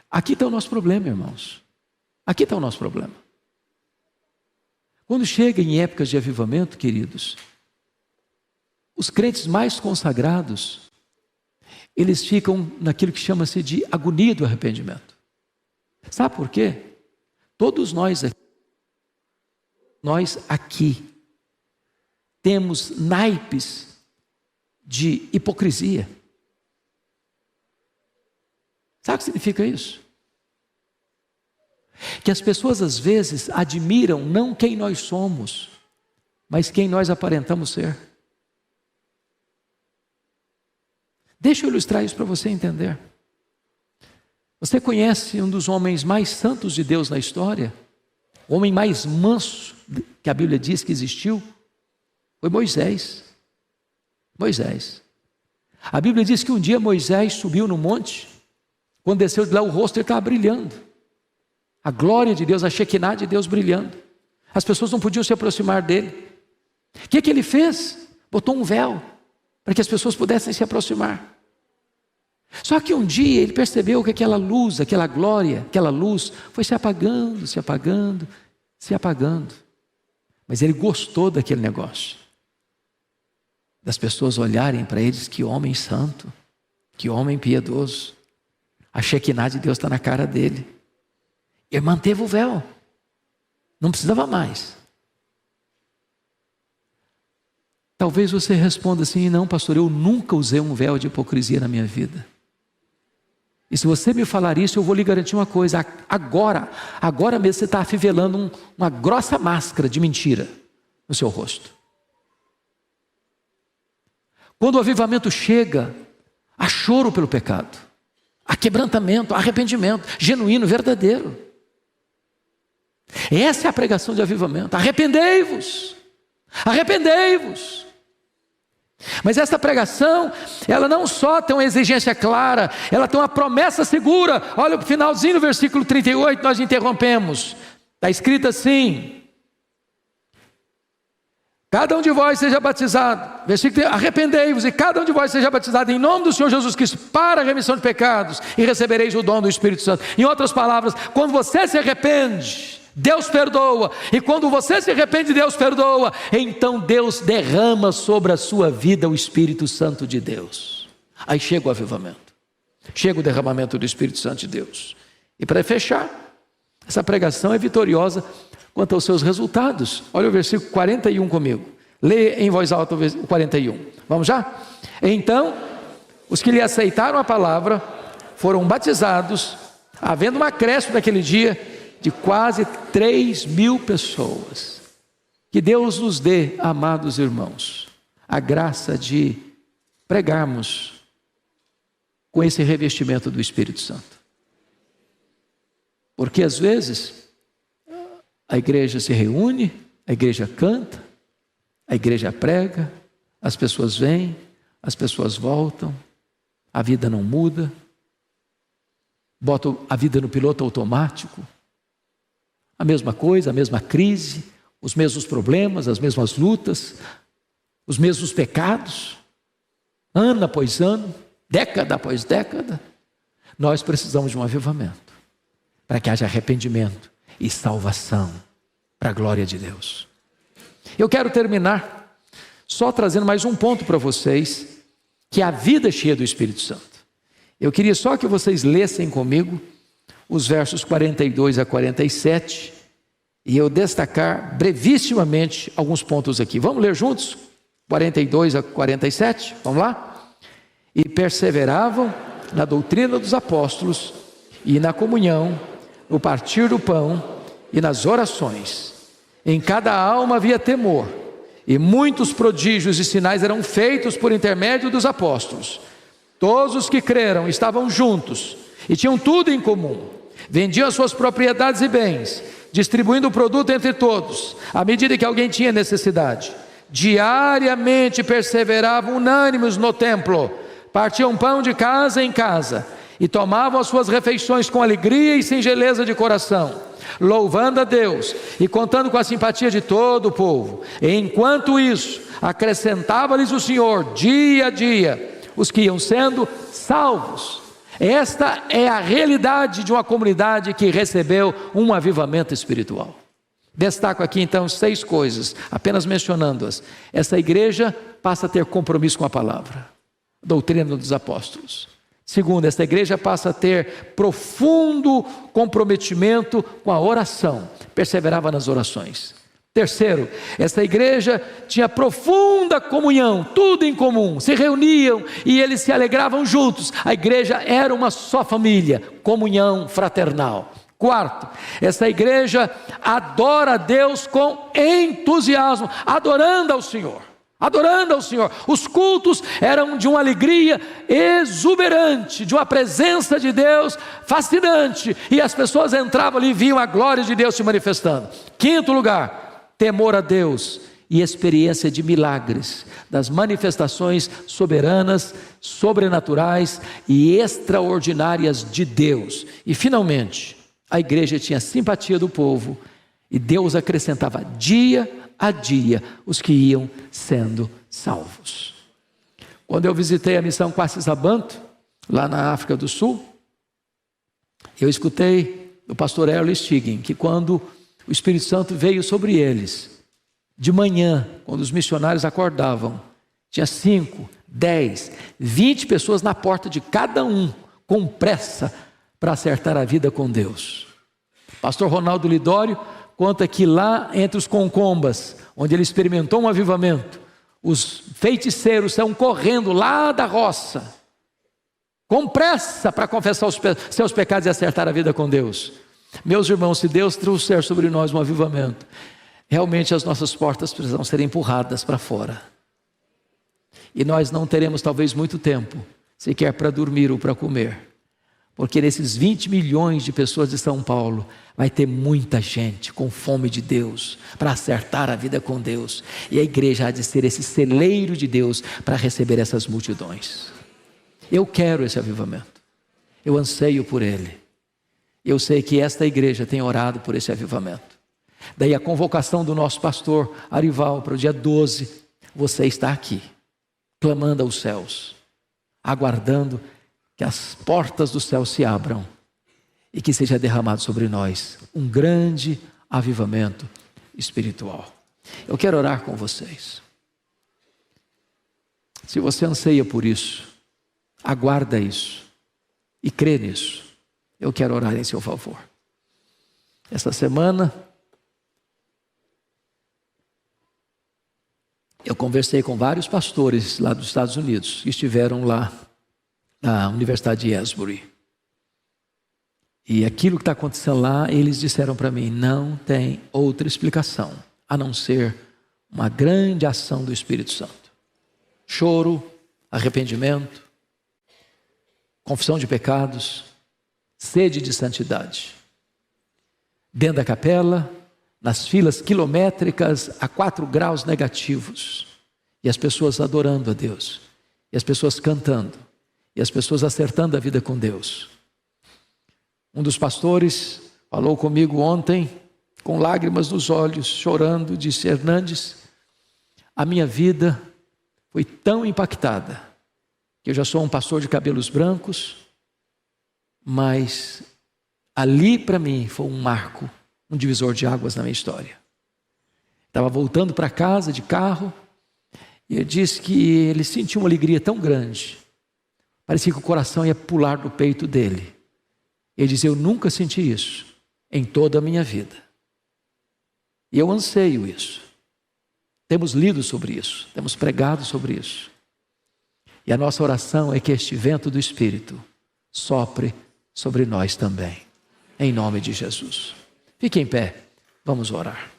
Aqui está o nosso problema, irmãos, aqui está o nosso problema. Quando chega em épocas de avivamento, queridos, os crentes mais consagrados, eles ficam naquilo que chama-se de agonia do arrependimento. Sabe por quê? Todos nós aqui temos naipes de hipocrisia. Sabe o que significa isso? Que as pessoas às vezes admiram não quem nós somos, mas quem nós aparentamos ser. Deixa eu ilustrar isso para você entender. Você conhece um dos homens mais santos de Deus na história? O homem mais manso que a Bíblia diz que existiu? Foi Moisés. A Bíblia diz que um dia Moisés subiu no monte, quando desceu de lá o rosto ele estava brilhando. A glória de Deus, a Shekinah de Deus brilhando. As pessoas não podiam se aproximar dele. O que ele fez? Botou um véu para que as pessoas pudessem se aproximar. Só que um dia ele percebeu que aquela luz, aquela glória, aquela luz foi se apagando. Mas ele gostou daquele negócio. das pessoas olharem para eles, que homem santo, que homem piedoso. A Shekinah de Deus está na cara dele. Ele manteve o véu, não precisava mais. Talvez você responda assim: não, pastor, eu nunca usei um véu de hipocrisia na minha vida. E se você me falar isso, eu vou lhe garantir uma coisa: agora mesmo você está afivelando uma grossa máscara de mentira no seu rosto. Quando o avivamento chega, há choro pelo pecado, há quebrantamento, há arrependimento genuíno, verdadeiro. Essa é a pregação de avivamento. Arrependei-vos, arrependei-vos. Mas essa pregação, ela não só tem uma exigência clara, ela tem uma promessa segura. Olha o finalzinho do versículo 38, nós interrompemos. Está escrito assim: cada um de vós seja batizado, versículo, arrependei-vos e cada um de vós seja batizado em nome do Senhor Jesus Cristo para a remissão de pecados, e recebereis o dom do Espírito Santo. Em outras palavras, quando você se arrepende, Deus perdoa, e quando você se arrepende, Deus perdoa, então Deus derrama sobre a sua vida o Espírito Santo de Deus. Aí chega o avivamento, chega o derramamento do Espírito Santo de Deus. E para fechar, essa pregação é vitoriosa quanto aos seus resultados. Olha o versículo 41 comigo, leia em voz alta o 41, vamos já? Então, os que lhe aceitaram a palavra foram batizados, havendo um acréscimo naquele dia de quase 3.000 pessoas. Que Deus nos dê, amados irmãos, a graça de pregarmos com esse revestimento do Espírito Santo. Porque às vezes a igreja se reúne, a igreja canta, a igreja prega, as pessoas vêm, as pessoas voltam, a vida não muda, botam a vida no piloto automático. A mesma coisa, a mesma crise, os mesmos problemas, as mesmas lutas, os mesmos pecados, ano após ano, década após década. Nós precisamos de um avivamento, para que haja arrependimento e salvação, para a glória de Deus. Eu quero terminar só trazendo mais um ponto para vocês, que é a vida cheia do Espírito Santo. Eu queria só que vocês lessem comigo os versos 42 a 47, e eu destacar brevissimamente alguns pontos aqui. Vamos ler juntos? 42 a 47, vamos lá? E perseveravam na doutrina dos apóstolos, e na comunhão, no partir do pão, e nas orações. Em cada alma havia temor, e muitos prodígios e sinais eram feitos por intermédio dos apóstolos. Todos os que creram estavam juntos, e tinham tudo em comum. Vendiam suas propriedades e bens, distribuindo o produto entre todos, à medida que alguém tinha necessidade. Diariamente perseveravam unânimes no templo, partiam pão de casa em casa, e tomavam as suas refeições com alegria e singeleza de coração, louvando a Deus e contando com a simpatia de todo o povo. E enquanto isso, acrescentava-lhes o Senhor, dia a dia, os que iam sendo salvos. Esta é a realidade de uma comunidade que recebeu um avivamento espiritual. Destaco aqui então 6 coisas, apenas mencionando-as. Essa igreja passa a ter compromisso com a palavra, doutrina dos apóstolos. Segundo, esta igreja passa a ter profundo comprometimento com a oração, perseverava nas orações. Terceiro, essa igreja tinha profunda comunhão, tudo em comum, se reuniam e eles se alegravam juntos. A igreja era uma só família, comunhão fraternal. Quarto, essa igreja adora a Deus com entusiasmo, adorando ao Senhor. Adorando ao Senhor. Os cultos eram de uma alegria exuberante, de uma presença de Deus fascinante, e as pessoas entravam ali e viam a glória de Deus se manifestando. Quinto lugar, temor a Deus e experiência de milagres, das manifestações soberanas, sobrenaturais e extraordinárias de Deus. E finalmente, a igreja tinha simpatia do povo, e Deus acrescentava dia a dia os que iam sendo salvos. Quando eu visitei a missão Quacis-Abanto, lá na África do Sul, eu escutei do pastor Erle Stiggin, que quando o Espírito Santo veio sobre eles, de manhã, quando os missionários acordavam, Tinha 5, 10, 20 pessoas na porta de cada um, com pressa para acertar a vida com Deus. Pastor Ronaldo Lidório conta que lá entre os concombas, onde ele experimentou um avivamento, os feiticeiros estão correndo lá da roça, com pressa para confessar os seus pecados e acertar a vida com Deus. Meus irmãos, se Deus trouxer sobre nós um avivamento, realmente as nossas portas precisam ser empurradas para fora. E nós não teremos talvez muito tempo, sequer para dormir ou para comer. Porque nesses 20 milhões de pessoas de São Paulo, vai ter muita gente com fome de Deus, para acertar a vida com Deus. E a igreja há de ser esse celeiro de Deus para receber essas multidões. Eu quero esse avivamento. Eu anseio por ele. Eu sei que esta igreja tem orado por esse avivamento. Daí a convocação do nosso pastor Arival para o dia 12. Você está aqui, clamando aos céus, aguardando que as portas do céu se abram e que seja derramado sobre nós um grande avivamento espiritual. Eu quero orar com vocês. Se você anseia por isso, aguarda isso e crê nisso, eu quero orar em seu favor. Esta semana eu conversei com vários pastores lá dos Estados Unidos que estiveram lá na Universidade de Asbury. E aquilo que está acontecendo lá, eles disseram para mim, não tem outra explicação, a não ser uma grande ação do Espírito Santo. Choro, arrependimento, confissão de pecados, sede de santidade. Dentro da capela, nas filas quilométricas a 4 graus negativos, e as pessoas adorando a Deus, e as pessoas cantando, e as pessoas acertando a vida com Deus. Um dos pastores falou comigo ontem, com lágrimas nos olhos, chorando, disse, Hernandes, a minha vida foi tão impactada, que eu já sou um pastor de cabelos brancos, mas ali para mim foi um marco, um divisor de águas na minha história. Estava voltando para casa de carro, e ele disse que ele sentiu uma alegria tão grande, parecia que o coração ia pular do peito dele. Ele disse, eu nunca senti isso em toda a minha vida. E eu anseio isso. Temos lido sobre isso, temos pregado sobre isso. E a nossa oração é que este vento do Espírito sopre sobre nós também, em nome de Jesus. Fique em pé, vamos orar.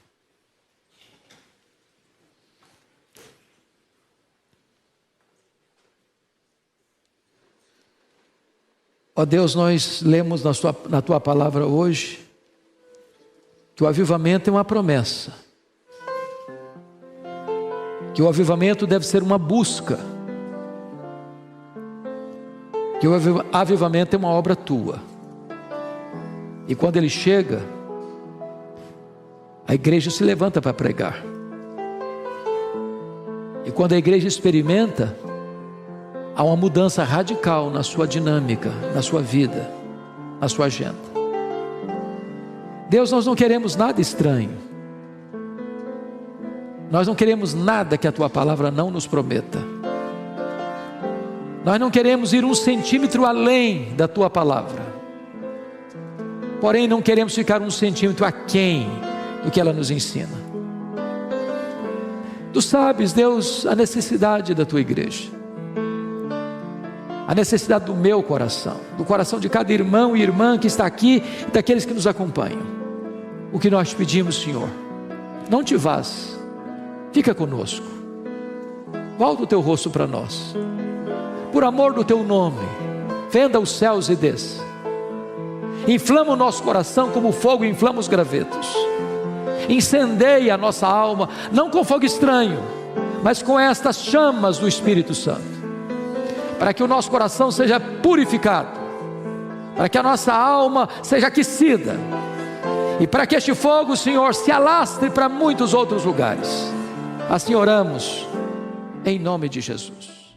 Ó Deus, nós lemos na Tua palavra hoje que o avivamento é uma promessa, que o avivamento deve ser uma busca, que o avivamento é uma obra Tua, e quando ele chega, a igreja se levanta para pregar, e quando a igreja experimenta, há uma mudança radical na sua dinâmica, na sua vida, na sua agenda. Deus, nós não queremos nada estranho. Nós não queremos nada que a Tua palavra não nos prometa. Nós não queremos ir 1 centímetro além da Tua palavra. Porém, não queremos ficar 1 centímetro aquém do que ela nos ensina. Tu sabes, Deus, a necessidade da Tua igreja. A necessidade do meu coração, do coração de cada irmão e irmã que está aqui e daqueles que nos acompanham. O que nós te pedimos, Senhor, não te vás, fica conosco, volta o Teu rosto para nós, por amor do Teu nome, fenda os céus e desça, inflama o nosso coração como o fogo inflama os gravetos, incendeia a nossa alma, não com fogo estranho, mas com estas chamas do Espírito Santo, para que o nosso coração seja purificado, para que a nossa alma seja aquecida, e para que este fogo, Senhor, se alastre para muitos outros lugares. Assim oramos, em nome de Jesus.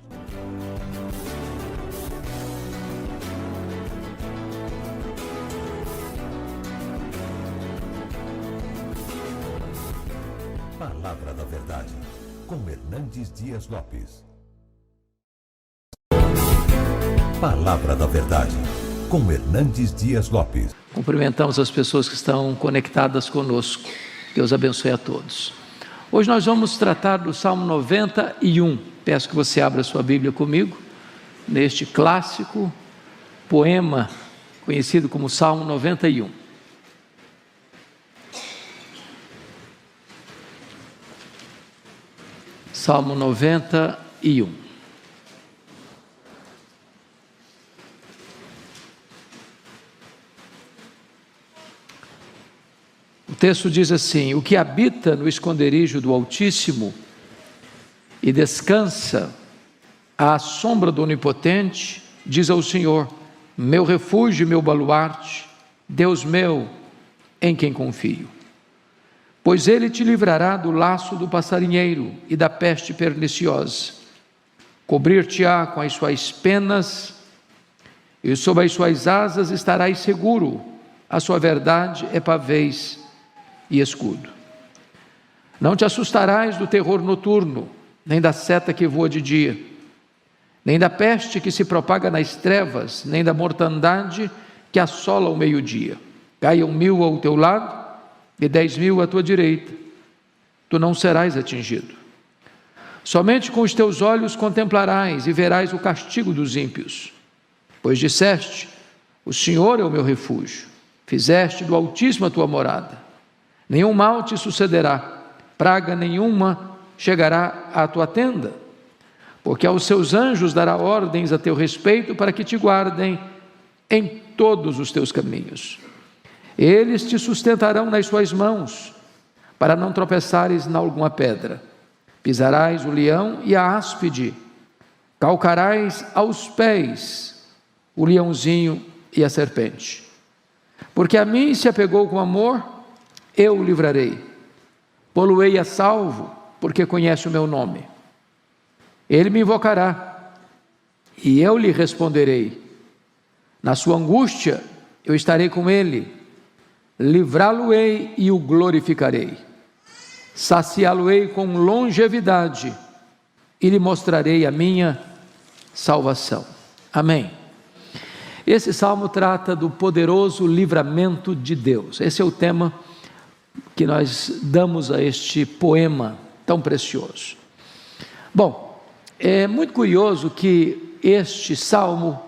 Palavra da Verdade, com Hernandes Dias Lopes. Palavra da Verdade, com Hernandes Dias Lopes. Cumprimentamos as pessoas que estão conectadas conosco. Deus abençoe a todos. Hoje nós vamos tratar do Salmo 91. Peço que você abra sua Bíblia comigo, neste clássico poema conhecido como Salmo 91. Salmo 91. O texto diz assim: o que habita no esconderijo do Altíssimo e descansa à sombra do Onipotente, diz ao Senhor: meu refúgio e meu baluarte, Deus meu, em quem confio. Pois Ele te livrará do laço do passarinheiro e da peste perniciosa. Cobrir-te-á com as suas penas, e sob as suas asas estarás seguro. A sua verdade é pavês e escudo. Não te assustarás do terror noturno, nem da seta que voa de dia, nem da peste que se propaga nas trevas, nem da mortandade que assola o meio-dia. Caiam 1000 ao teu lado e 10.000 à tua direita, tu não serás atingido. Somente com os teus olhos contemplarás e verás o castigo dos ímpios. Pois disseste: o Senhor é o meu refúgio, fizeste do Altíssimo a tua morada. Nenhum mal te sucederá, praga nenhuma chegará à tua tenda, porque aos seus anjos dará ordens a teu respeito para que te guardem em todos os teus caminhos. Eles te sustentarão nas suas mãos, para não tropeçares em alguma pedra. Pisarás o leão e a áspide, calcarás aos pés o leãozinho e a serpente. Porque a mim se apegou com amor, eu o livrarei. Pô-lo-ei a salvo, porque conhece o meu nome. Ele me invocará, e eu lhe responderei. Na sua angústia, eu estarei com ele. Livrá-lo-ei e o glorificarei. Saciá-lo-ei com longevidade, e lhe mostrarei a minha salvação. Amém. Esse salmo trata do poderoso livramento de Deus. Esse é o tema que nós damos a este poema tão precioso. Bom, é muito curioso que este salmo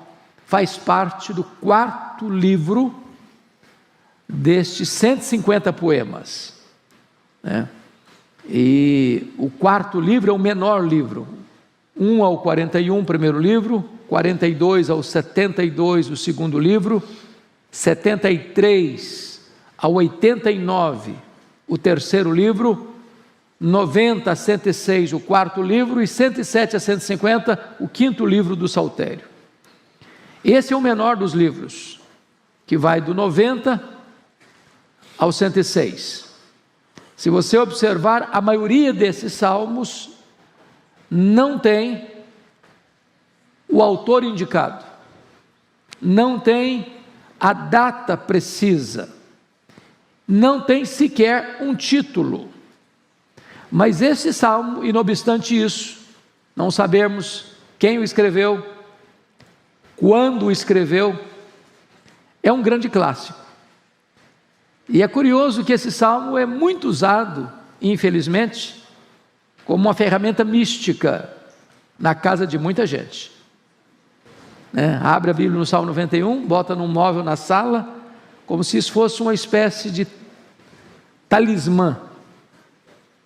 faz parte do 4º livro destes 150 poemas, né? E o 4º livro é o menor livro, 1 ao 41, o primeiro livro, 42 ao 72, o segundo livro, 73 ao 89, o terceiro livro, 90 a 106, o 4º livro, e 107 a 150, o 5º livro do Saltério. Esse é o menor dos livros, que vai do 90 ao 106. Se você observar, a maioria desses salmos não tem o autor indicado, não tem a data precisa, não tem sequer um título. Mas esse salmo, e não obstante isso, não sabemos quem o escreveu, quando o escreveu, é um grande clássico. E é curioso que esse salmo é muito usado, infelizmente, como uma ferramenta mística na casa de muita gente. Abre a Bíblia no Salmo 91, bota num móvel na sala, como se isso fosse uma espécie de talismã,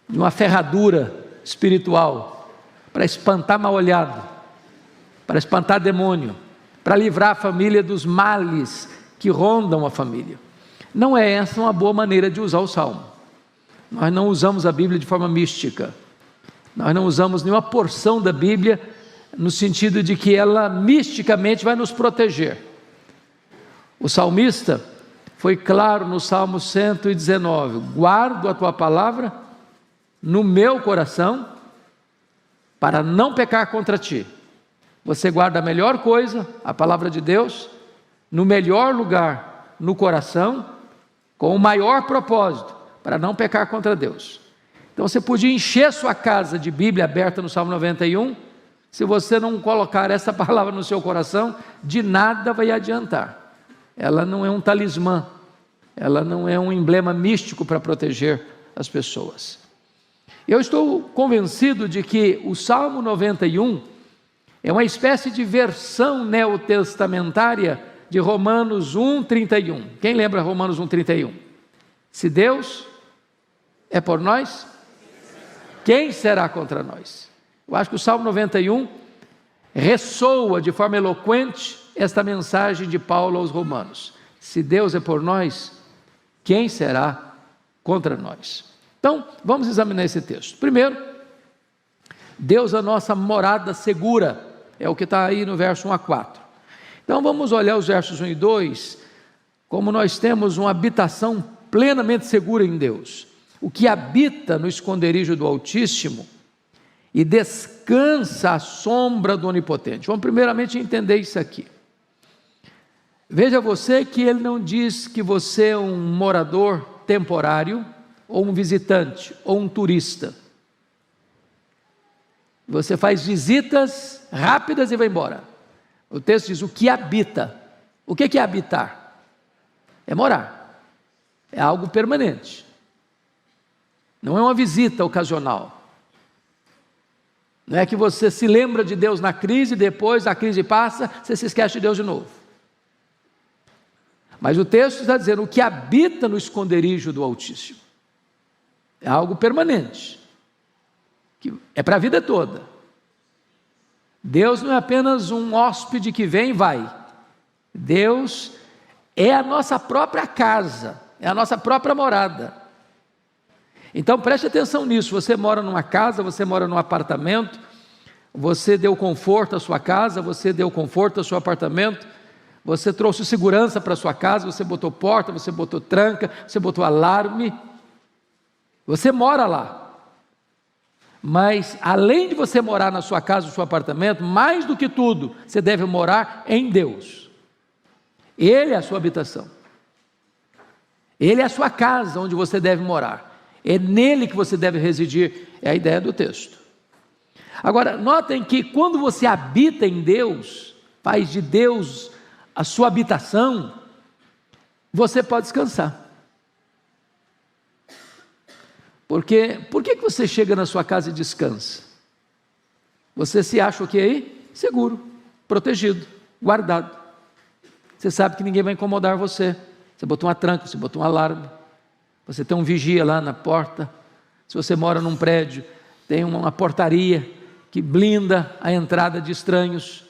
de uma ferradura espiritual, para espantar mal-olhado, para espantar demônio, para livrar a família dos males que rondam a família. Não é essa uma boa maneira de usar o Salmo. Nós não usamos a Bíblia de forma mística. Nós não usamos nenhuma porção da Bíblia no sentido de que ela misticamente vai nos proteger. O salmista foi claro no Salmo 119: guardo a tua palavra no meu coração para não pecar contra ti. Você guarda a melhor coisa, a palavra de Deus, no melhor lugar, no coração, com o maior propósito, para não pecar contra Deus. Então você podia encher sua casa de Bíblia aberta no Salmo 91, Se você não colocar essa palavra no seu coração, de nada vai adiantar. Ela não é um talismã, ela não é um emblema místico para proteger as pessoas. Eu estou convencido de que o Salmo 91 é uma espécie de versão neotestamentária de Romanos 1,31. Quem lembra Romanos 1,31? Se Deus é por nós, quem será contra nós? Eu acho que o Salmo 91 ressoa de forma eloquente esta mensagem de Paulo aos Romanos. Se Deus é por nós, quem será contra nós? Então, vamos examinar esse texto. Primeiro, Deus é a nossa morada segura, é o que está aí no verso 1 a 4. Então, vamos olhar os versos 1 e 2, como nós temos uma habitação plenamente segura em Deus. O que habita no esconderijo do Altíssimo e descansa à sombra do Onipotente. Vamos primeiramente entender isso aqui. Veja você que ele não diz que você é um morador temporário, ou um visitante, ou um turista. Você faz visitas rápidas e vai embora. O texto diz o que habita. O que é habitar? É morar. É algo permanente. Não é uma visita ocasional. Não é que você se lembra de Deus na crise, depois a crise passa, você se esquece de Deus de novo. Mas o texto está dizendo o que habita no esconderijo do Altíssimo. É algo permanente, que é para a vida toda. Deus não é apenas um hóspede que vem e vai. Deus é a nossa própria casa, é a nossa própria morada. Então preste atenção nisso. Você mora numa casa, você mora num apartamento, você deu conforto à sua casa, você deu conforto ao seu apartamento, você trouxe segurança para a sua casa, você botou porta, você botou tranca, você botou alarme, você mora lá. Mas além de você morar na sua casa, no seu apartamento, mais do que tudo, você deve morar em Deus. Ele é a sua habitação. Ele é a sua casa onde você deve morar. É nele que você deve residir, é a ideia do texto. Agora, notem que quando você habita em Deus, faz de Deus a sua habitação, você pode descansar. Porque, por que você chega na sua casa e descansa? Você se acha o que aí? Seguro, protegido, guardado. Você sabe que ninguém vai incomodar você. Você botou uma tranca, você botou um alarme. Você tem um vigia lá na porta. Se você mora num prédio, tem uma portaria que blinda a entrada de estranhos.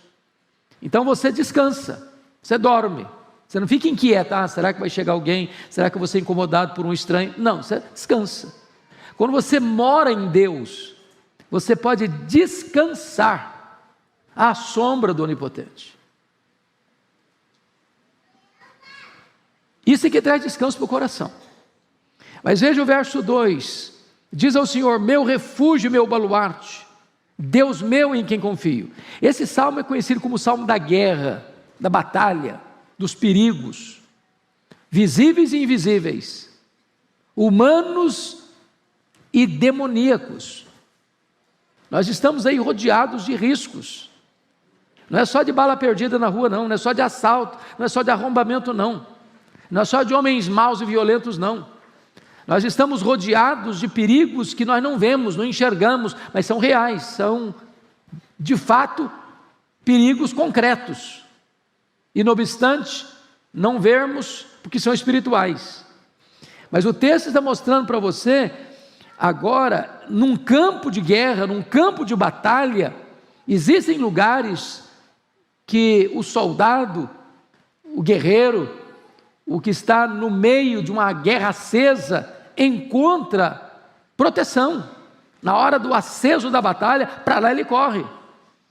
Então você descansa, você dorme. Você não fica inquieto, será que vai chegar alguém? Será que eu vou ser incomodado por um estranho? Não, você descansa. Quando você mora em Deus, você pode descansar à sombra do Onipotente. Isso é que traz descanso para o coração. Mas veja o verso 2, diz ao Senhor, meu refúgio, meu baluarte, Deus meu em quem confio. Esse salmo é conhecido como o salmo da guerra, da batalha, dos perigos, visíveis e invisíveis, humanos e demoníacos. Nós estamos aí rodeados de riscos. Não é só de bala perdida na rua, não é só de assalto, não é só de arrombamento, não é só de homens maus e violentos, não. Nós estamos rodeados de perigos que nós não vemos, não enxergamos, mas são reais, são de fato perigos concretos. E não obstante, não vermos, porque são espirituais. Mas o texto está mostrando para você, agora, num campo de guerra, num campo de batalha, existem lugares que o soldado, o guerreiro, o que está no meio de uma guerra acesa, encontra proteção. Na hora do aceso da batalha, para lá ele corre.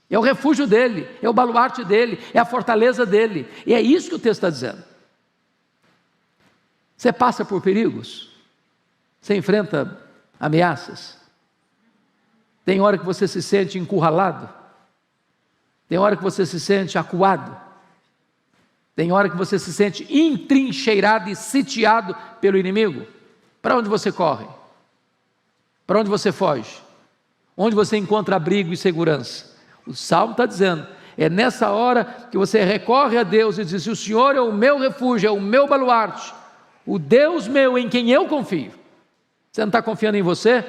É o refúgio dele, é o baluarte dele, é a fortaleza dele. E é isso que o texto está dizendo. Você passa por perigos? Você enfrenta ameaças? Tem hora que você se sente encurralado? Tem hora que você se sente acuado? Tem hora que você se sente entrincheirado e sitiado pelo inimigo? Para onde você corre? Para onde você foge? Onde você encontra abrigo e segurança? O Salmo está dizendo, é nessa hora que você recorre a Deus e diz, o Senhor é o meu refúgio, é o meu baluarte, o Deus meu em quem eu confio. Você não está confiando em você?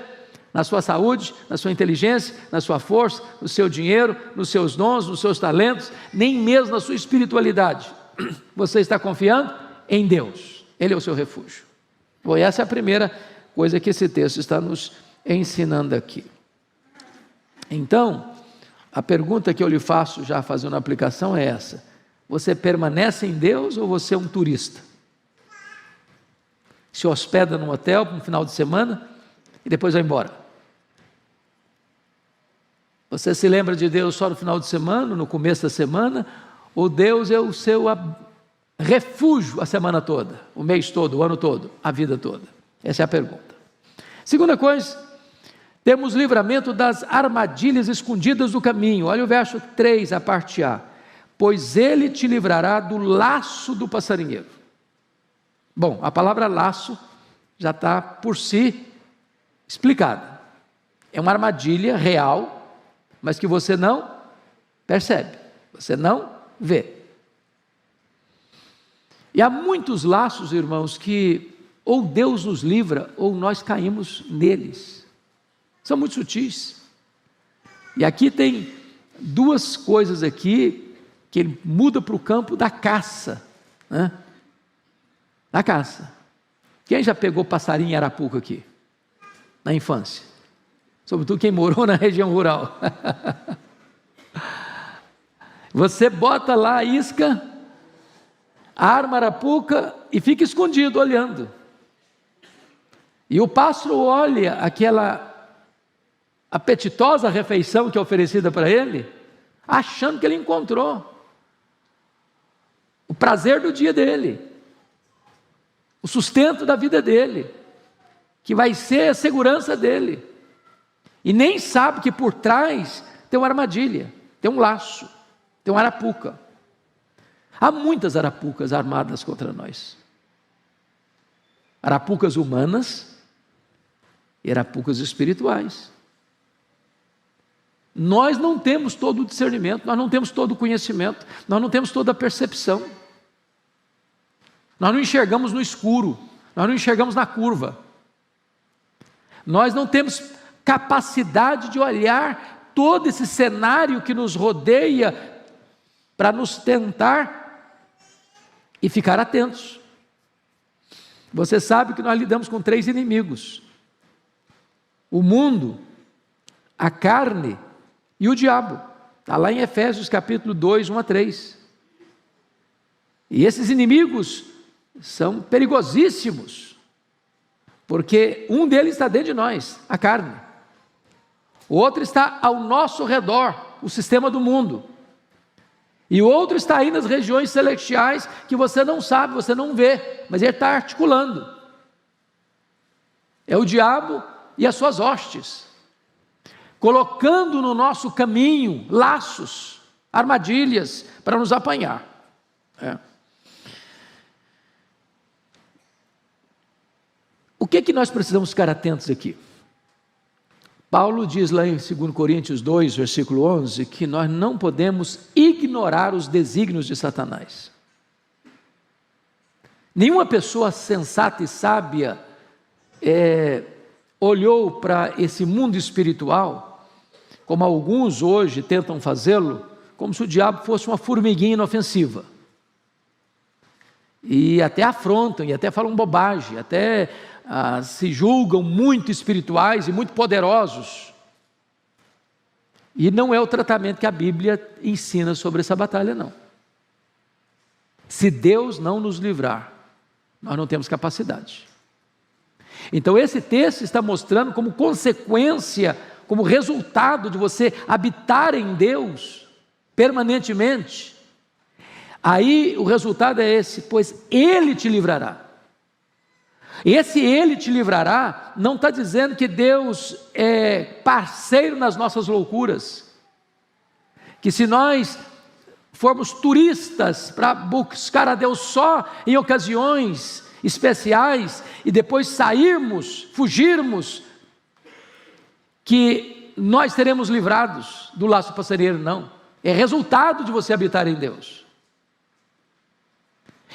Na sua saúde, na sua inteligência, na sua força, no seu dinheiro, nos seus dons, nos seus talentos, nem mesmo na sua espiritualidade. Você está confiando em Deus, Ele é o seu refúgio. Bom, essa é a primeira coisa que esse texto está nos ensinando aqui. Então, a pergunta que eu lhe faço, já fazendo a aplicação, é essa: você permanece em Deus ou você é um turista? Se hospeda num hotel no final de semana e depois vai embora. Você se lembra de Deus só no final de semana, no começo da semana, ou Deus é o seu refúgio a semana toda, o mês todo, o ano todo, a vida toda? Essa é a pergunta. Segunda coisa, temos livramento das armadilhas escondidas do caminho. Olha o verso 3, a parte A. Pois ele te livrará do laço do passarinheiro. Bom, a palavra laço já está por si explicada. É uma armadilha real, mas que você não percebe, você não vê. E há muitos laços, irmãos, que ou Deus nos livra, ou nós caímos neles. São muito sutis. E aqui tem duas coisas aqui, que ele muda para o campo da caça, né? Da caça. Quem já pegou passarinho em arapuca aqui? Na infância? Sobretudo quem morou na região rural. Você bota lá a isca, arma a arapuca e fica escondido olhando. E o pássaro olha aquela apetitosa refeição que é oferecida para ele, achando que ele encontrou o prazer do dia dele, o sustento da vida dele, que vai ser a segurança dele, e nem sabe que por trás tem uma armadilha, tem um laço, tem uma arapuca. Há muitas arapucas armadas contra nós, arapucas humanas e arapucas espirituais. Nós não temos todo o discernimento, nós não temos todo o conhecimento, nós não temos toda a percepção, nós não enxergamos no escuro, nós não enxergamos na curva, nós não temos capacidade de olhar todo esse cenário que nos rodeia para nos tentar e ficar atentos. Você sabe que nós lidamos com 3 inimigos: o mundo, a carne e o diabo. Está lá em Efésios capítulo 2, 1 a 3. E esses inimigos são perigosíssimos, porque um deles está dentro de nós, a carne. O outro está ao nosso redor, o sistema do mundo. E o outro está aí nas regiões celestiais, que você não sabe, você não vê, mas ele está articulando. É o diabo e as suas hostes, colocando no nosso caminho laços, armadilhas para nos apanhar. O que nós precisamos ficar atentos aqui? Paulo diz lá em 2 Coríntios 2, versículo 11, que nós não podemos ignorar os desígnios de Satanás. Nenhuma pessoa sensata e sábia olhou para esse mundo espiritual, como alguns hoje tentam fazê-lo, como se o diabo fosse uma formiguinha inofensiva. E até afrontam, e até falam bobagem, até se julgam muito espirituais e muito poderosos. E não é o tratamento que a Bíblia ensina sobre essa batalha, não. Se Deus não nos livrar, nós não temos capacidade. Então esse texto está mostrando como consequência, como resultado de você habitar em Deus permanentemente. Aí o resultado é esse: pois Ele te livrará. Esse Ele te livrará não está dizendo que Deus é parceiro nas nossas loucuras, que se nós formos turistas para buscar a Deus só em ocasiões especiais e depois sairmos, fugirmos, que nós seremos livrados do laço passarinheiro, não. É resultado de você habitar em Deus.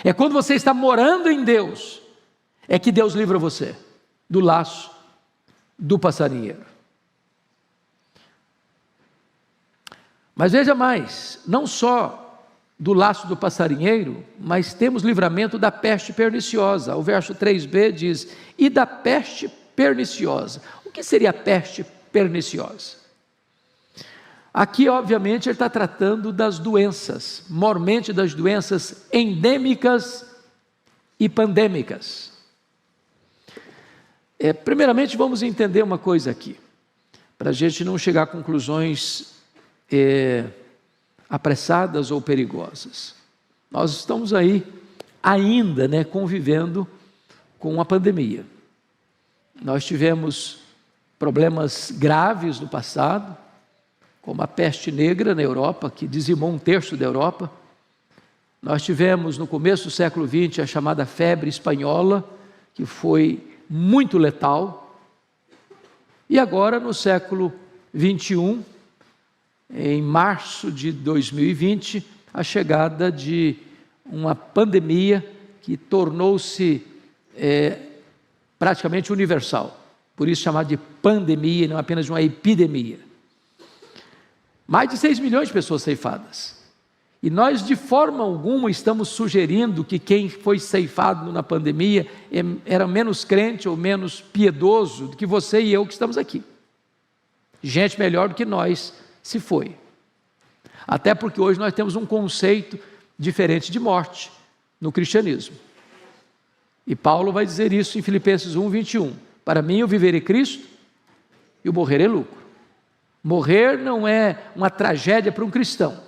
É quando você está morando em Deus, é que Deus livra você do laço do passarinheiro. Mas veja mais, não só do laço do passarinheiro, mas temos livramento da peste perniciosa. O verso 3b diz: e da peste perniciosa. O que seria a peste perniciosa? Aqui, obviamente, ele está tratando das doenças, mormente das doenças endêmicas e pandêmicas. Primeiramente, vamos entender uma coisa aqui, para a gente não chegar a conclusões apressadas ou perigosas. Nós estamos aí ainda, convivendo com a pandemia. Nós tivemos problemas graves no passado, como a peste negra na Europa, que dizimou 1/3 da Europa. Nós tivemos no começo do século XX a chamada febre espanhola, que foi muito letal. E agora no século XXI, em março de 2020, a chegada de uma pandemia que tornou-se praticamente universal. Por isso chamada de pandemia, não apenas de uma epidemia. Mais de 6 milhões de pessoas ceifadas. E nós de forma alguma estamos sugerindo que quem foi ceifado na pandemia era menos crente ou menos piedoso do que você e eu que estamos aqui. Gente melhor do que nós se foi. Até porque hoje nós temos um conceito diferente de morte no cristianismo. E Paulo vai dizer isso em Filipenses 1:21. Para mim o viver é Cristo e o morrer é lucro. Morrer não é uma tragédia para um cristão.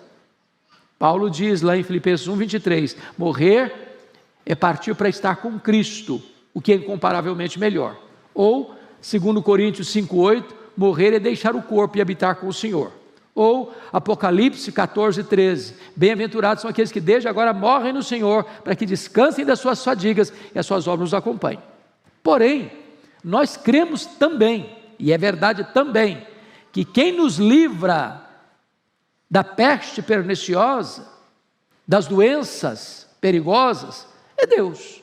Paulo diz lá em Filipenses 1:23, morrer é partir para estar com Cristo, o que é incomparavelmente melhor. Ou, segundo Coríntios 5:8, morrer é deixar o corpo e habitar com o Senhor. Ou Apocalipse 14:13, bem-aventurados são aqueles que desde agora morrem no Senhor, para que descansem das suas fadigas e as suas obras nos acompanhem. Porém, nós cremos também, e é verdade também, que quem nos livra da peste perniciosa, das doenças perigosas, é Deus.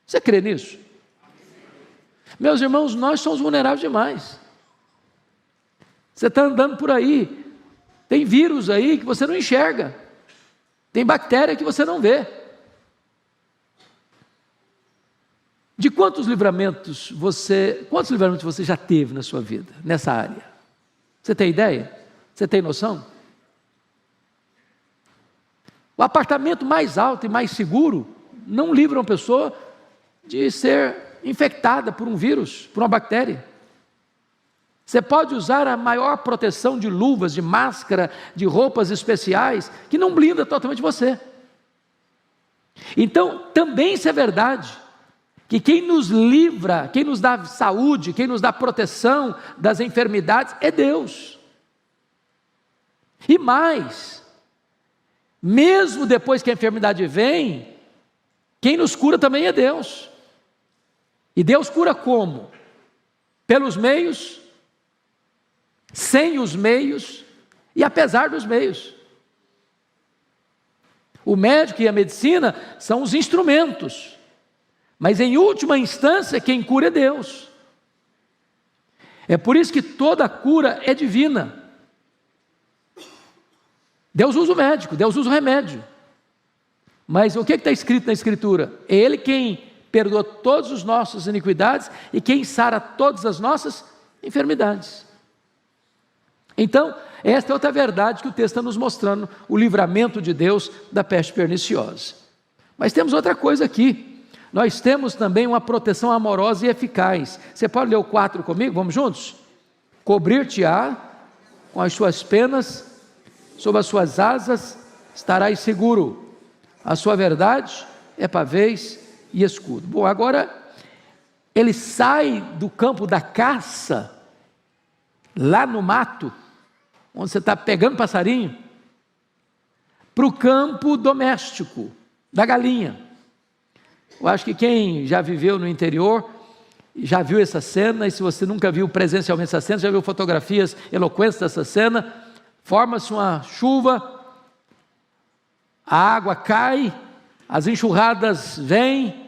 Você crê nisso? Meus irmãos, nós somos vulneráveis demais. Você está andando por aí, tem vírus aí que você não enxerga, tem bactéria que você não vê. De quantos livramentos você já teve na sua vida, nessa área? Você tem ideia? Você tem noção? O apartamento mais alto e mais seguro não livra uma pessoa de ser infectada por um vírus, por uma bactéria. Você pode usar a maior proteção de luvas, de máscara, de roupas especiais, que não blinda totalmente você. Então, também isso é verdade, que quem nos livra, quem nos dá saúde, quem nos dá proteção das enfermidades é Deus. E mais, mesmo depois que a enfermidade vem, quem nos cura também é Deus. E Deus cura como? Pelos meios, sem os meios e apesar dos meios. O médico e a medicina são os instrumentos, mas em última instância quem cura é Deus. É por isso que toda cura é divina. Deus usa o médico, Deus usa o remédio. Mas o que está escrito na Escritura? É Ele quem perdoa todas as nossas iniquidades e quem sara todas as nossas enfermidades. Então, esta é outra verdade que o texto está nos mostrando, o livramento de Deus da peste perniciosa. Mas temos outra coisa aqui, nós temos também uma proteção amorosa e eficaz. Você pode ler o 4 comigo? Vamos juntos? Cobrir-te-á com as suas penas, sob as suas asas estarás seguro, a sua verdade é pavês e escudo. Bom, agora ele sai do campo da caça, lá no mato, onde você está pegando passarinho, para o campo doméstico, da galinha. Eu acho que quem já viveu no interior já viu essa cena, e se você nunca viu presencialmente essa cena, já viu fotografias eloquentes dessa cena. Forma-se uma chuva, a água cai, as enxurradas vêm,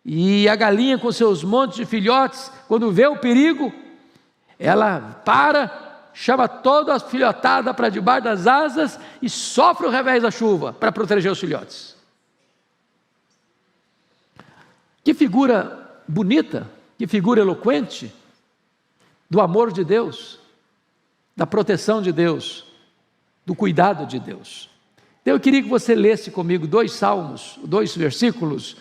e a galinha com seus montes de filhotes, quando vê o perigo, ela para, chama toda a filhotada para debaixo das asas e sofre o revés da chuva para proteger os filhotes. Que figura bonita, que figura eloquente do amor de Deus, da proteção de Deus, do cuidado de Deus. Então eu queria que você lesse comigo 2 salmos, 2 versículos,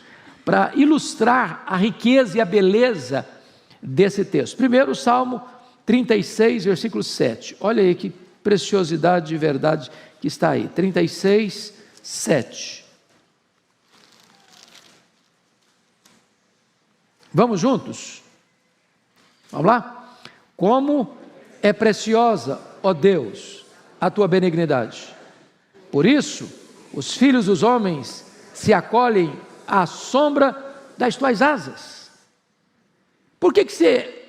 para ilustrar a riqueza e a beleza desse texto. Primeiro, o Salmo 36, versículo 7. Olha aí que preciosidade de verdade que está aí. 36, 7. Vamos juntos? Vamos lá? Como é preciosa, ó Deus, a tua benignidade. Por isso, os filhos dos homens se acolhem à sombra das tuas asas. Por que você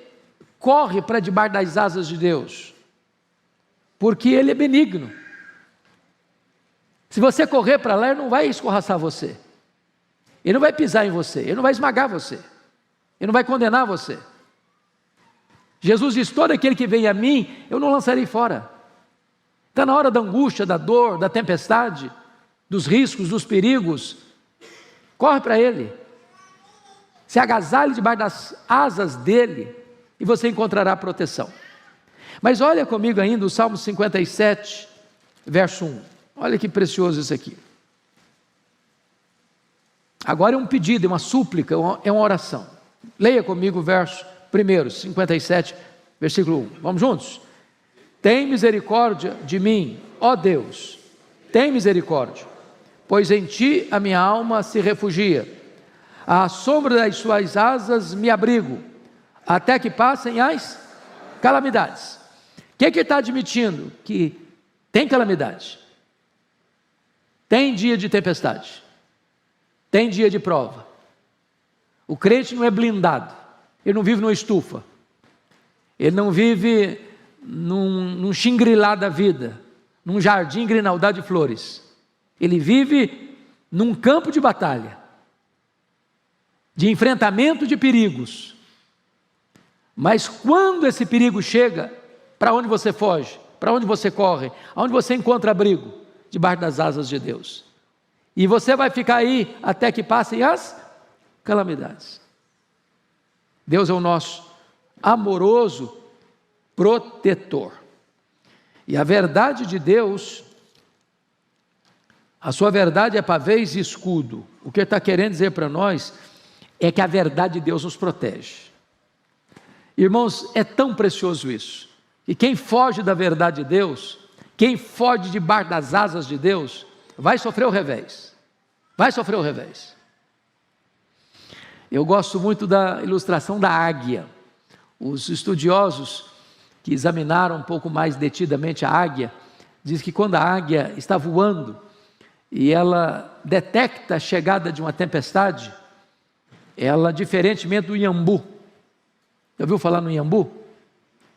corre para debaixo das asas de Deus? Porque Ele é benigno. Se você correr para lá, Ele não vai escorraçar você. Ele não vai pisar em você. Ele não vai esmagar você. Ele não vai condenar você. Jesus diz: todo aquele que vem a mim, eu não lançarei fora. Está na hora da angústia, da dor, da tempestade, dos riscos, dos perigos. Corre para Ele. Se agasalhe debaixo das asas dEle e você encontrará proteção. Mas olha comigo ainda o Salmo 57, verso 1. Olha que precioso isso aqui. Agora é um pedido, é uma súplica, é uma oração. Leia comigo o verso 1, 57, versículo 1. Vamos juntos? Tem misericórdia de mim, ó Deus, tem misericórdia, pois em Ti a minha alma se refugia. À sombra das Suas asas me abrigo, até que passem as calamidades. O que ele está admitindo? Que tem calamidade, tem dia de tempestade, tem dia de prova. O crente não é blindado, ele não vive numa estufa, ele não vive num Xingri-Lá da vida, num jardim Grinaldá de flores. Ele vive num campo de batalha, de enfrentamento de perigos. Mas quando esse perigo chega, para onde você foge? Para onde você corre? Aonde você encontra abrigo? Debaixo das asas de Deus. E você vai ficar aí até que passem as calamidades. Deus é o nosso amoroso protetor. E a verdade de Deus, a sua verdade é pavês e escudo. O que ele está querendo dizer para nós é que a verdade de Deus nos protege. Irmãos, é tão precioso isso. E quem foge da verdade de Deus, quem foge debaixo das asas de Deus, vai sofrer o revés. Vai sofrer o revés. Eu gosto muito da ilustração da águia. Os estudiosos que examinaram um pouco mais detidamente a águia, dizem que quando a águia está voando e ela detecta a chegada de uma tempestade, ela, diferentemente do iambu, já ouviu falar no iambu?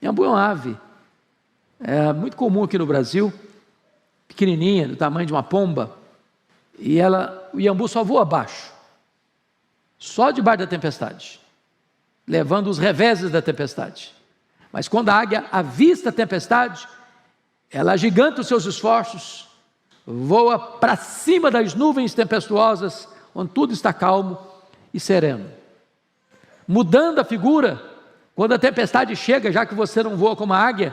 Iambu é uma ave, é muito comum aqui no Brasil, pequenininha, do tamanho de uma pomba, e o iambu só voa abaixo, só debaixo da tempestade, levando os reveses da tempestade. Mas quando a águia avista a tempestade, ela agiganta os seus esforços, voa para cima das nuvens tempestuosas, onde tudo está calmo e sereno. Mudando a figura, quando a tempestade chega, já que você não voa como a águia,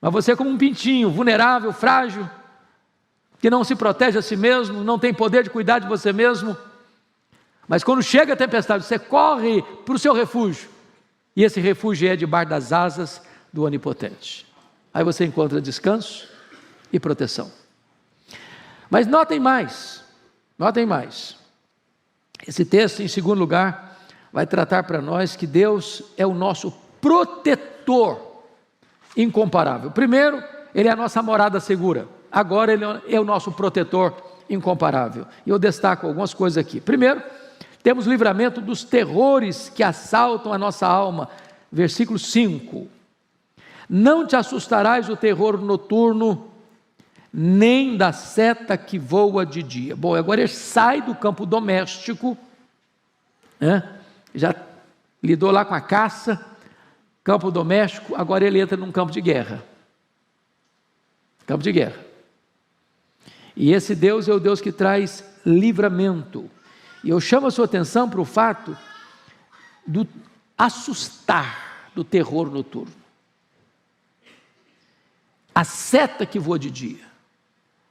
mas você é como um pintinho, vulnerável, frágil, que não se protege a si mesmo, não tem poder de cuidar de você mesmo. Mas quando chega a tempestade, você corre para o seu refúgio, e esse refúgio é debaixo das asas do Onipotente. Aí você encontra descanso e proteção. Mas notem mais. Esse texto, em segundo lugar, vai tratar para nós que Deus é o nosso protetor incomparável. Primeiro, Ele é a nossa morada segura. Agora Ele é o nosso protetor incomparável. E eu destaco algumas coisas aqui. Primeiro, Temos livramento dos terrores que assaltam a nossa alma. Versículo 5. Não te assustarás do terror noturno, nem da seta que voa de dia. Bom, agora ele sai do campo doméstico, né? Já lidou lá com a caça, campo doméstico, agora ele entra num campo de guerra. Campo de guerra. E esse Deus é o Deus que traz livramento. E eu chamo a sua atenção para o fato do assustar do terror noturno. A seta que voa de dia.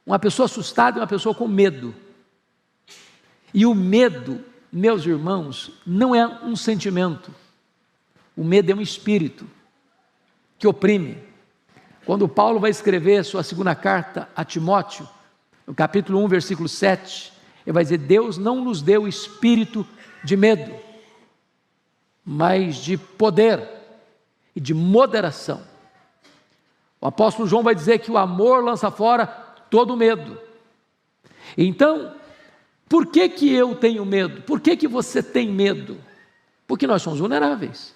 Uma pessoa assustada é uma pessoa com medo. E o medo, meus irmãos, não é um sentimento. O medo é um espírito que oprime. Quando Paulo vai escrever sua segunda carta a Timóteo, no capítulo 1, versículo 7, ele vai dizer: Deus não nos deu espírito de medo, mas de poder e de moderação. O apóstolo João vai dizer que o amor lança fora todo medo. Então, por que que eu tenho medo? Por que que você tem medo? Porque nós somos vulneráveis.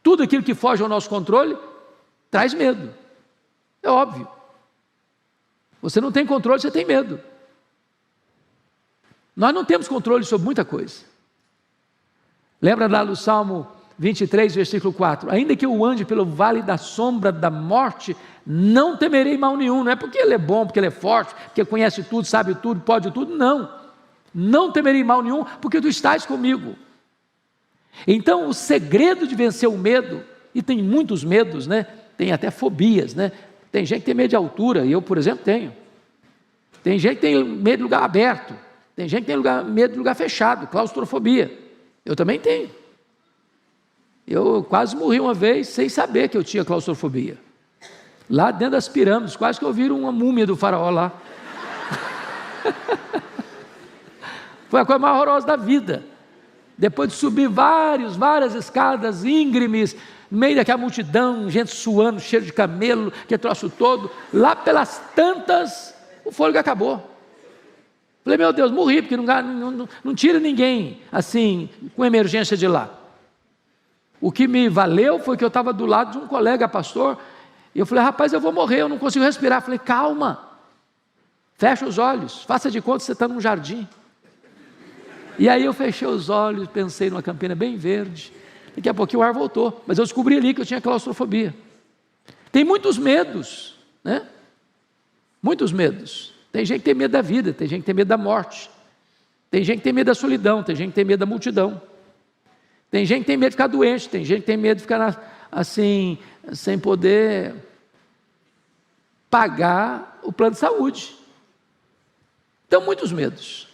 Tudo aquilo que foge ao nosso controle traz medo. É óbvio. Você não tem controle, você tem medo. Nós não temos controle sobre muita coisa. Lembra lá do Salmo 23, versículo 4: ainda que eu ande pelo vale da sombra da morte, não temerei mal nenhum. Não é porque ele é bom, porque ele é forte, porque conhece tudo, sabe tudo, pode tudo. Não temerei mal nenhum, porque tu estás comigo. Então o segredo de vencer o medo, e tem muitos medos, né? Tem até fobias, né? Tem gente que tem medo de altura, e eu, por exemplo, tenho. Tem gente que tem medo de lugar aberto, tem gente que tem medo de lugar fechado, claustrofobia. Eu também tenho. Eu quase morri uma vez sem saber que eu tinha claustrofobia. Lá dentro das pirâmides, quase que eu viro uma múmia do faraó lá. Foi a coisa mais horrorosa da vida. Depois de subir várias escadas íngremes, no meio daquela multidão, gente suando, cheiro de camelo, que troço todo, lá pelas tantas, o fôlego acabou. Falei, meu Deus, morri, porque não tira ninguém, assim, com emergência de lá. O que me valeu foi que eu estava do lado de um colega pastor, e eu falei, rapaz, eu vou morrer, eu não consigo respirar. Falei, calma, fecha os olhos, faça de conta que você está num jardim. E aí eu fechei os olhos, pensei numa campina bem verde, daqui a pouquinho o ar voltou, mas eu descobri ali que eu tinha claustrofobia. Tem muitos medos, né? Muitos medos. Tem gente que tem medo da vida, tem gente que tem medo da morte, tem gente que tem medo da solidão, tem gente que tem medo da multidão, tem gente que tem medo de ficar doente, tem gente que tem medo de ficar assim, sem poder pagar o plano de saúde. Então, muitos medos.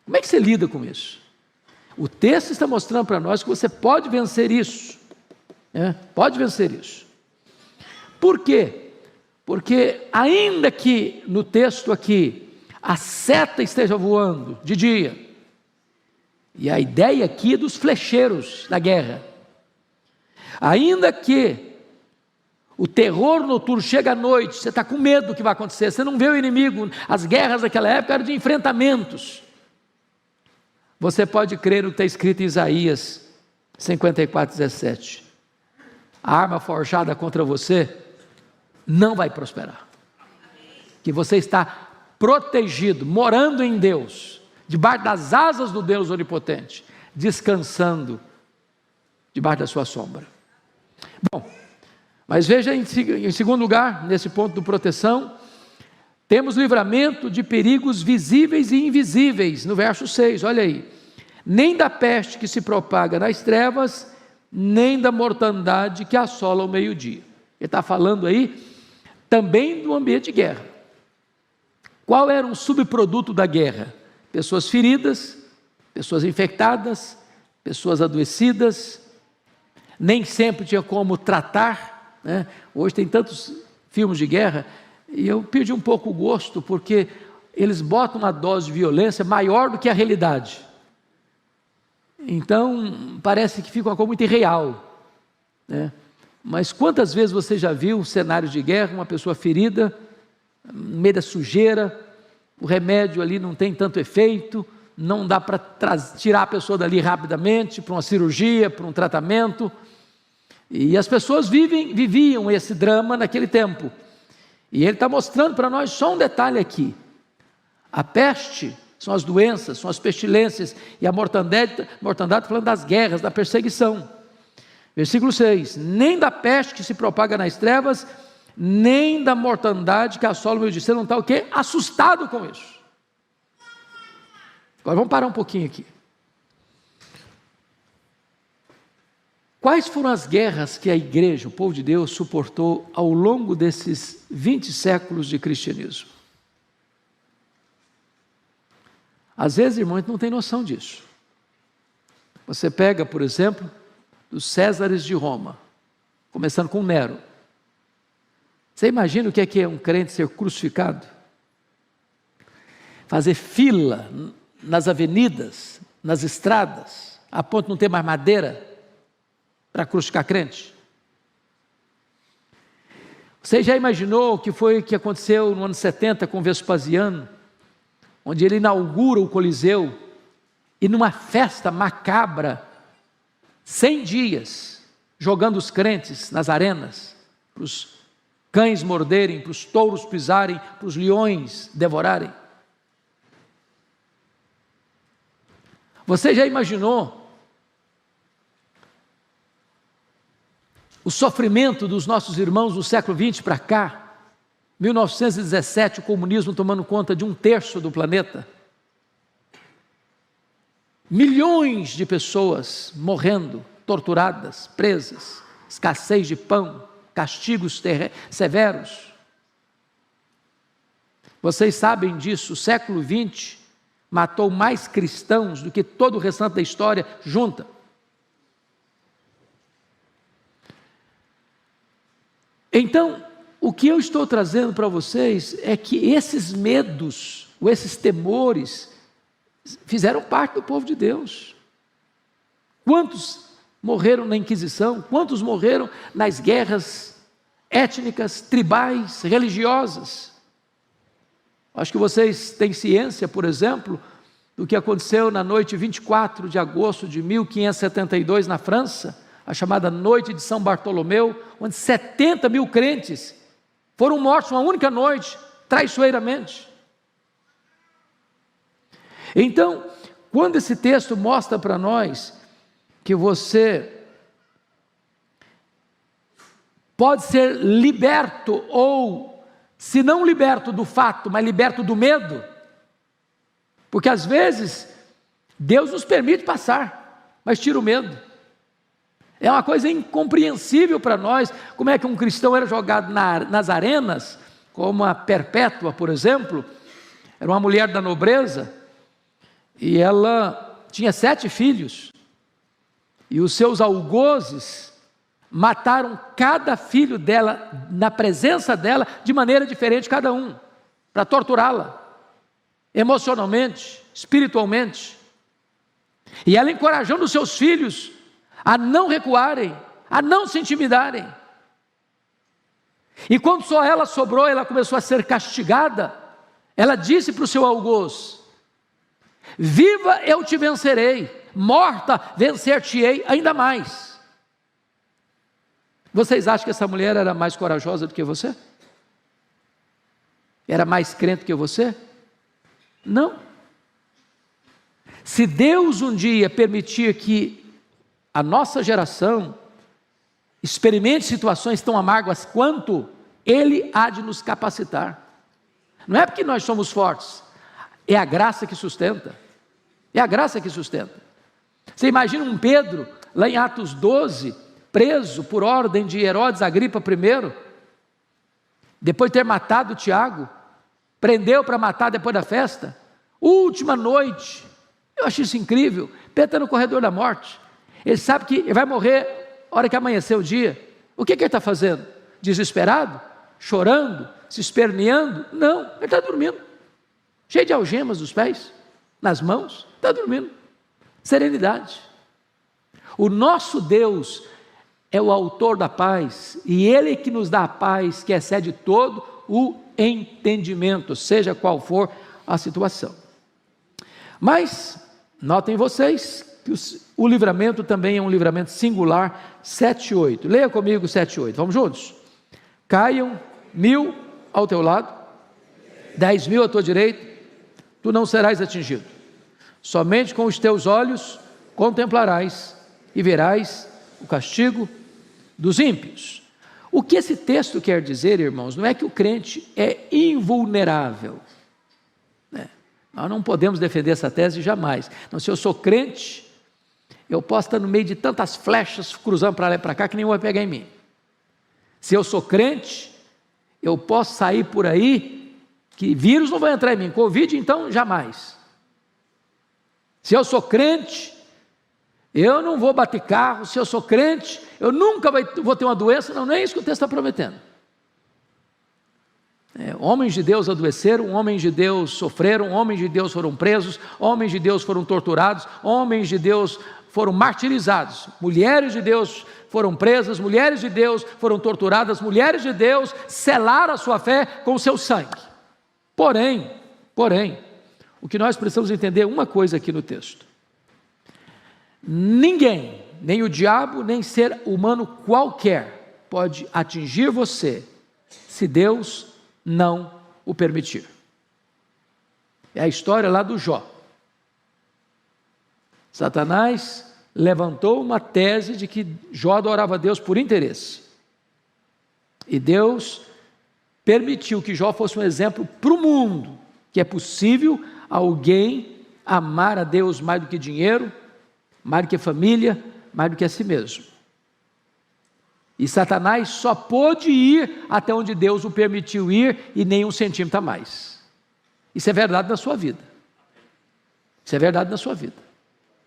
Como é que você lida com isso? O texto está mostrando para nós que você pode vencer isso, né? Pode vencer isso. Por quê? Porque ainda que no texto aqui a seta esteja voando de dia, e a ideia aqui é dos flecheiros da guerra, ainda que o terror noturno chega à noite, você está com medo do que vai acontecer, você não vê o inimigo, as guerras daquela época eram de enfrentamentos, você pode crer no que está escrito em Isaías 54:17, a arma forjada contra você não vai prosperar, que você está protegido, morando em Deus, debaixo das asas do Deus onipotente, descansando debaixo da sua sombra. Bom, mas veja em segundo lugar, nesse ponto de proteção, temos livramento de perigos visíveis e invisíveis, no verso 6, olha aí, nem da peste que se propaga nas trevas, nem da mortandade que assola o meio-dia. Ele está falando aí também do ambiente de guerra. Qual era um subproduto da guerra? Pessoas feridas, pessoas infectadas, pessoas adoecidas, nem sempre tinha como tratar, né? Hoje tem tantos filmes de guerra, e eu perdi um pouco o gosto, porque eles botam uma dose de violência maior do que a realidade. Então, parece que fica uma coisa muito irreal, né? Mas quantas vezes você já viu cenários de guerra, uma pessoa ferida, no meio da sujeira, o remédio ali não tem tanto efeito, não dá para tirar a pessoa dali rapidamente, para uma cirurgia, para um tratamento, e as pessoas viviam esse drama naquele tempo, e ele está mostrando para nós só um detalhe aqui: a peste são as doenças, são as pestilências, e a mortandade falando das guerras, da perseguição. Versículo 6: nem da peste que se propaga nas trevas, nem da mortandade que assola o meio dia. Você não está o quê? Assustado com isso. Agora vamos parar um pouquinho aqui. Quais foram as guerras que a igreja, o povo de Deus, suportou ao longo desses 20 séculos de cristianismo? Às vezes, irmão, a gente não tem noção disso. Você pega, por exemplo, os Césares de Roma, começando com Nero. Você imagina o que é um crente ser crucificado? Fazer fila nas avenidas, nas estradas, a ponto de não ter mais madeira para crucificar crente? Você já imaginou o que foi que aconteceu no ano 70 com Vespasiano, onde ele inaugura o Coliseu, e numa festa macabra, 100 dias, jogando os crentes nas arenas, para os cães morderem, para os touros pisarem, para os leões devorarem? Você já imaginou o sofrimento dos nossos irmãos do século XX para cá? 1917, o comunismo tomando conta de 1/3 do planeta. Milhões de pessoas morrendo, torturadas, presas, escassez de pão, castigos severos. Vocês sabem disso, o século XX matou mais cristãos do que todo o restante da história junta. Então, o que eu estou trazendo para vocês é que esses medos, ou esses temores, fizeram parte do povo de Deus. Quantos morreram na Inquisição? Quantos morreram nas guerras étnicas, tribais, religiosas? Acho que vocês têm ciência, por exemplo, do que aconteceu na noite 24 de agosto de 1572 na França, a chamada Noite de São Bartolomeu, onde 70 mil crentes foram mortos uma única noite, traiçoeiramente. Então, quando esse texto mostra para nós que você pode ser liberto, ou se não liberto do fato, mas liberto do medo, porque às vezes Deus nos permite passar, mas tira o medo. É uma coisa incompreensível para nós, como é que um cristão era jogado nas arenas, como a Perpétua, por exemplo, era uma mulher da nobreza, e ela tinha 7 filhos, e os seus algozes mataram cada filho dela, na presença dela, de maneira diferente cada um, para torturá-la, emocionalmente, espiritualmente, e ela encorajando os seus filhos a não recuarem, a não se intimidarem. E quando só ela sobrou, ela começou a ser castigada. Ela disse para o seu algoz: viva eu te vencerei, morta vencer-te-ei ainda mais. Vocês acham que essa mulher era mais corajosa do que você? Era mais crente que você? Não. Se Deus um dia permitir que a nossa geração experimente situações tão amargas quanto, Ele há de nos capacitar. Não é porque nós somos fortes, é a graça que sustenta. É a graça que sustenta. Você imagina um Pedro, lá em Atos 12, preso por ordem de Herodes Agripa I, depois de ter matado Tiago, prendeu para matar depois da festa, última noite. Eu acho isso incrível. Pedro está no corredor da morte. Ele sabe que ele vai morrer na hora que amanhecer o dia. O que ele está fazendo? Desesperado? Chorando? Se esperneando? Não, ele está dormindo. Cheio de algemas nos pés, nas mãos, está dormindo. Serenidade. O nosso Deus é o autor da paz, e Ele é que nos dá a paz que excede todo o entendimento, seja qual for a situação. Mas, notem vocês, que o livramento também é um livramento singular, 7 e 8. Leia comigo 7 e 8, vamos juntos? Caiam 1000 ao teu lado, 10.000 à tua direita, tu não serás atingido. Somente com os teus olhos contemplarás e verás o castigo dos ímpios. O que esse texto quer dizer, irmãos, não é que o crente é invulnerável. Nós não podemos defender essa tese jamais. Não, se eu sou crente, eu posso estar no meio de tantas flechas cruzando para lá e para cá que nenhuma vai pegar em mim. Se eu sou crente, eu posso sair por aí que vírus não vai entrar em mim, Covid então jamais. Se eu sou crente, eu não vou bater carro. Se eu sou crente, eu nunca vou ter uma doença. Não é isso que o texto está prometendo. Homens de Deus adoeceram, homens de Deus sofreram, homens de Deus foram presos, homens de Deus foram torturados, homens de Deus foram martirizados, mulheres de Deus foram presas, mulheres de Deus foram torturadas, mulheres de Deus selaram a sua fé com o seu sangue. Porém, o que nós precisamos entender é uma coisa aqui no texto: ninguém, nem o diabo, nem ser humano qualquer, pode atingir você, se Deus não o permitir. É a história lá do Jó. Satanás levantou uma tese de que Jó adorava a Deus por interesse. E Deus permitiu que Jó fosse um exemplo para o mundo, que é possível alguém amar a Deus mais do que dinheiro, mais do que família, mais do que a si mesmo. E Satanás só pôde ir até onde Deus o permitiu ir e nem um centímetro a mais. Isso é verdade na sua vida. Isso é verdade na sua vida.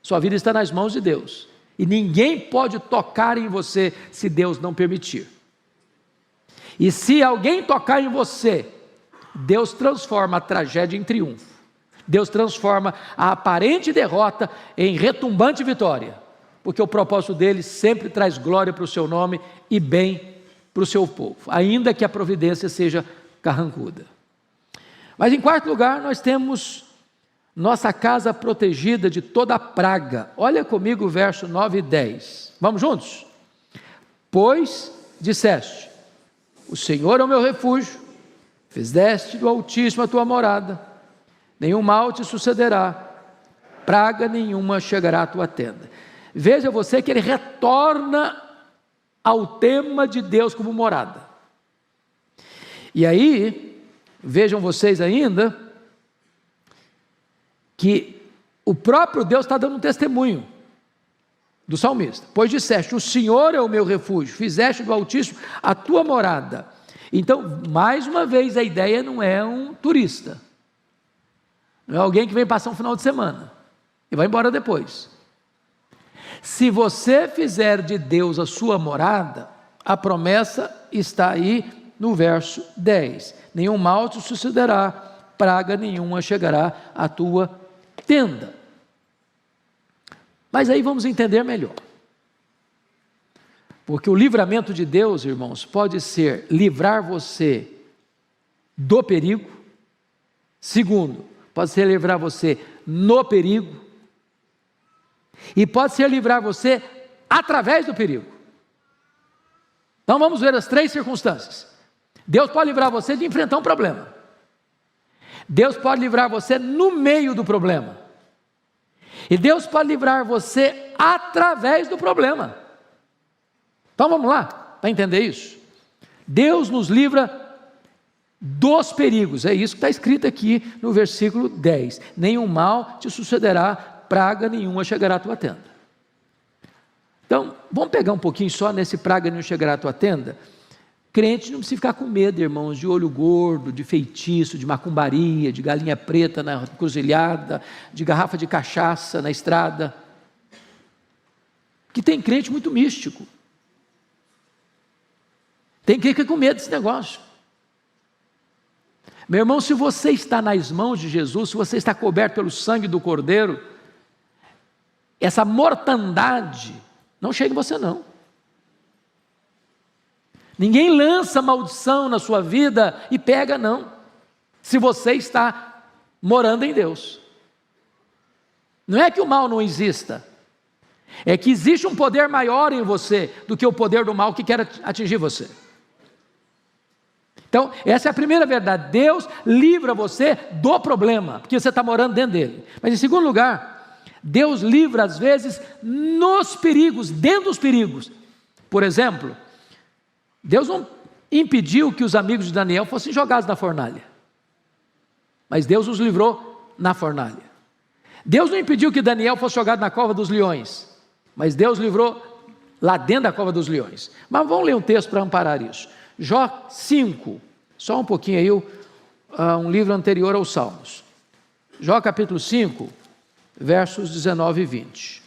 Sua vida está nas mãos de Deus. E ninguém pode tocar em você se Deus não permitir. E se alguém tocar em você, Deus transforma a tragédia em triunfo. Deus transforma a aparente derrota em retumbante vitória. Porque o propósito dele sempre traz glória para o seu nome e bem para o seu povo, ainda que a providência seja carrancuda. Mas em quarto lugar, nós temos nossa casa protegida de toda praga. Olha comigo o verso 9 e 10. Vamos juntos? Pois disseste: o Senhor é o meu refúgio, fizeste do Altíssimo a tua morada, nenhum mal te sucederá, praga nenhuma chegará à tua tenda. Veja você que ele retorna ao tema de Deus como morada. E aí, vejam vocês ainda, que o próprio Deus está dando um testemunho do salmista. Pois disseste: o Senhor é o meu refúgio, fizeste do Altíssimo a tua morada. Então, mais uma vez, a ideia não é um turista, não é alguém que vem passar um final de semana e vai embora depois. Se você fizer de Deus a sua morada, a promessa está aí no verso 10. Nenhum mal te sucederá, praga nenhuma chegará à tua tenda. Mas aí vamos entender melhor. Porque o livramento de Deus, irmãos, pode ser livrar você do perigo. Segundo, pode ser livrar você no perigo. E pode ser livrar você através do perigo. Então vamos ver as 3 circunstâncias. Deus pode livrar você de enfrentar um problema. Deus pode livrar você no meio do problema. E Deus pode livrar você através do problema. Então vamos lá, para entender isso. Deus nos livra dos perigos. É isso que está escrito aqui no versículo 10. Nenhum mal te sucederá, praga nenhuma chegará à tua tenda. Então, vamos pegar um pouquinho só nesse praga nenhuma chegará à tua tenda. Crente não precisa ficar com medo, irmãos, de olho gordo, de feitiço, de macumbaria, de galinha preta na encruzilhada, de garrafa de cachaça na estrada. Que tem crente muito místico. Tem crente que fica com medo desse negócio. Meu irmão, se você está nas mãos de Jesus, se você está coberto pelo sangue do Cordeiro, essa mortandade não chega em você não. Ninguém lança maldição na sua vida e pega não, se você está morando em Deus. Não é que o mal não exista, é que existe um poder maior em você do que o poder do mal que quer atingir você. Então, essa é a primeira verdade. Deus livra você do problema, porque você está morando dentro dele. Mas em segundo lugar, Deus livra às vezes nos perigos, dentro dos perigos. Por exemplo, Deus não impediu que os amigos de Daniel fossem jogados na fornalha, mas Deus os livrou na fornalha. Deus não impediu que Daniel fosse jogado na cova dos leões, mas Deus livrou lá dentro da cova dos leões. Mas vamos ler um texto para amparar isso. Jó 5, só um pouquinho aí, um livro anterior aos Salmos. Jó capítulo 5, versos 19 e 20.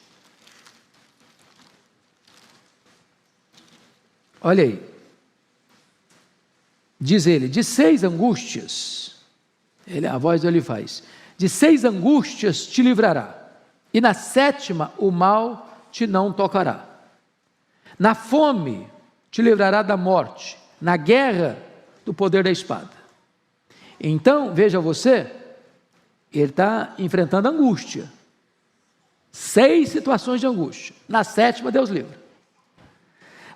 Olha aí. Diz ele, de 6 angústias, a voz dele faz, de 6 angústias te livrará, e na 7ª o mal te não tocará. Na fome te livrará da morte, na guerra do poder da espada. Então, veja você, ele está enfrentando angústia. 6 situações de angústia. Na 7ª, Deus livra.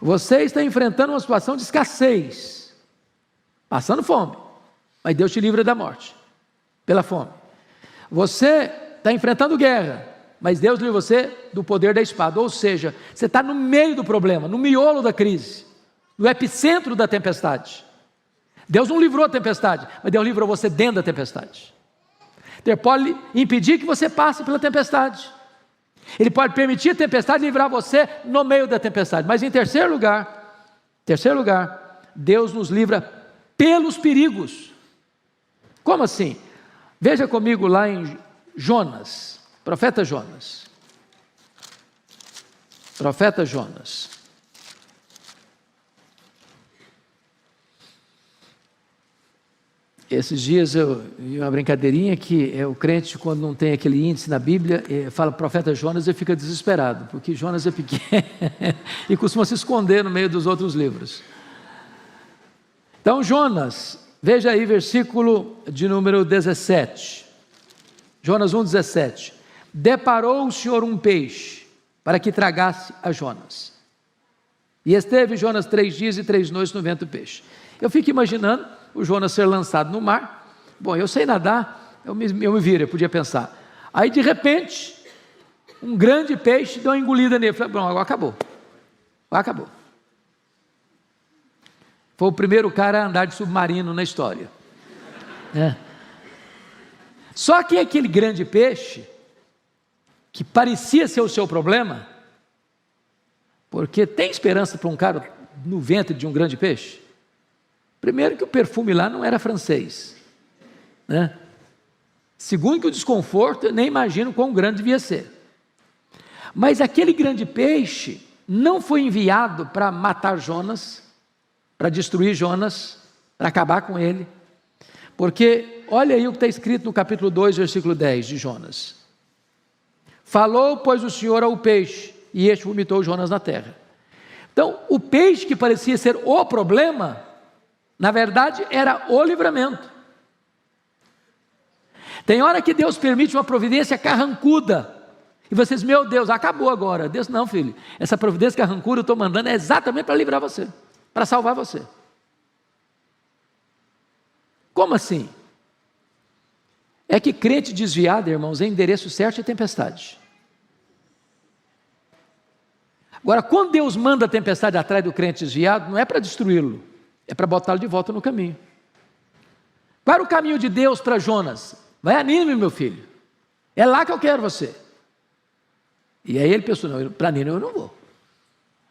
Você está enfrentando uma situação de escassez, passando fome, mas Deus te livra da morte, pela fome. Você está enfrentando guerra, mas Deus livra você do poder da espada. Ou seja, você está no meio do problema, no miolo da crise, no epicentro da tempestade. Deus não livrou a tempestade, mas Deus livrou você dentro da tempestade. Ele pode impedir que você passe pela tempestade. Ele pode permitir a tempestade livrar você no meio da tempestade. Mas em terceiro lugar, Deus nos livra pelos perigos. Como assim? Veja comigo lá em Jonas, profeta Jonas. Profeta Jonas. Esses dias eu vi uma brincadeirinha que o crente, quando não tem aquele índice na Bíblia, fala profeta Jonas e fica desesperado, porque Jonas é pequeno e costuma se esconder no meio dos outros livros. Então Jonas, veja aí versículo de número 17, Jonas 1,17. Deparou o Senhor um peixe para que tragasse a Jonas, e esteve Jonas 3 dias e 3 noites no ventre do peixe. Eu fico imaginando o Jonas ser lançado no mar. Bom, eu sei nadar, eu me viro, eu podia pensar. Aí de repente, um grande peixe deu uma engolida nele. Falei, bom, agora acabou. Foi o primeiro cara a andar de submarino na história. Só que aquele grande peixe, que parecia ser o seu problema, porque tem esperança para um cara no ventre de um grande peixe? Primeiro que o perfume lá não era francês, né? Segundo que o desconforto, eu nem imagino quão grande devia ser. Mas aquele grande peixe não foi enviado para matar Jonas, para destruir Jonas, para acabar com ele. Porque, olha aí o que está escrito no capítulo 2, versículo 10 de Jonas. Falou, pois, o Senhor ao peixe, e este vomitou Jonas na terra. Então, o peixe que parecia ser o problema, na verdade, era o livramento. Tem hora que Deus permite uma providência carrancuda, e vocês, meu Deus, acabou agora. Deus, não, filho, essa providência carrancuda eu estou mandando é exatamente para livrar você, para salvar você. Como assim? É que crente desviado, irmãos, é endereço certo e tempestade. Agora, quando Deus manda a tempestade atrás do crente desviado, não é para destruí-lo, é para botá-lo de volta no caminho. Qual era o caminho de Deus para Jonas? Vai a Nínive, meu filho, é lá que eu quero você. E aí ele pensou, não, para Nínive eu não vou.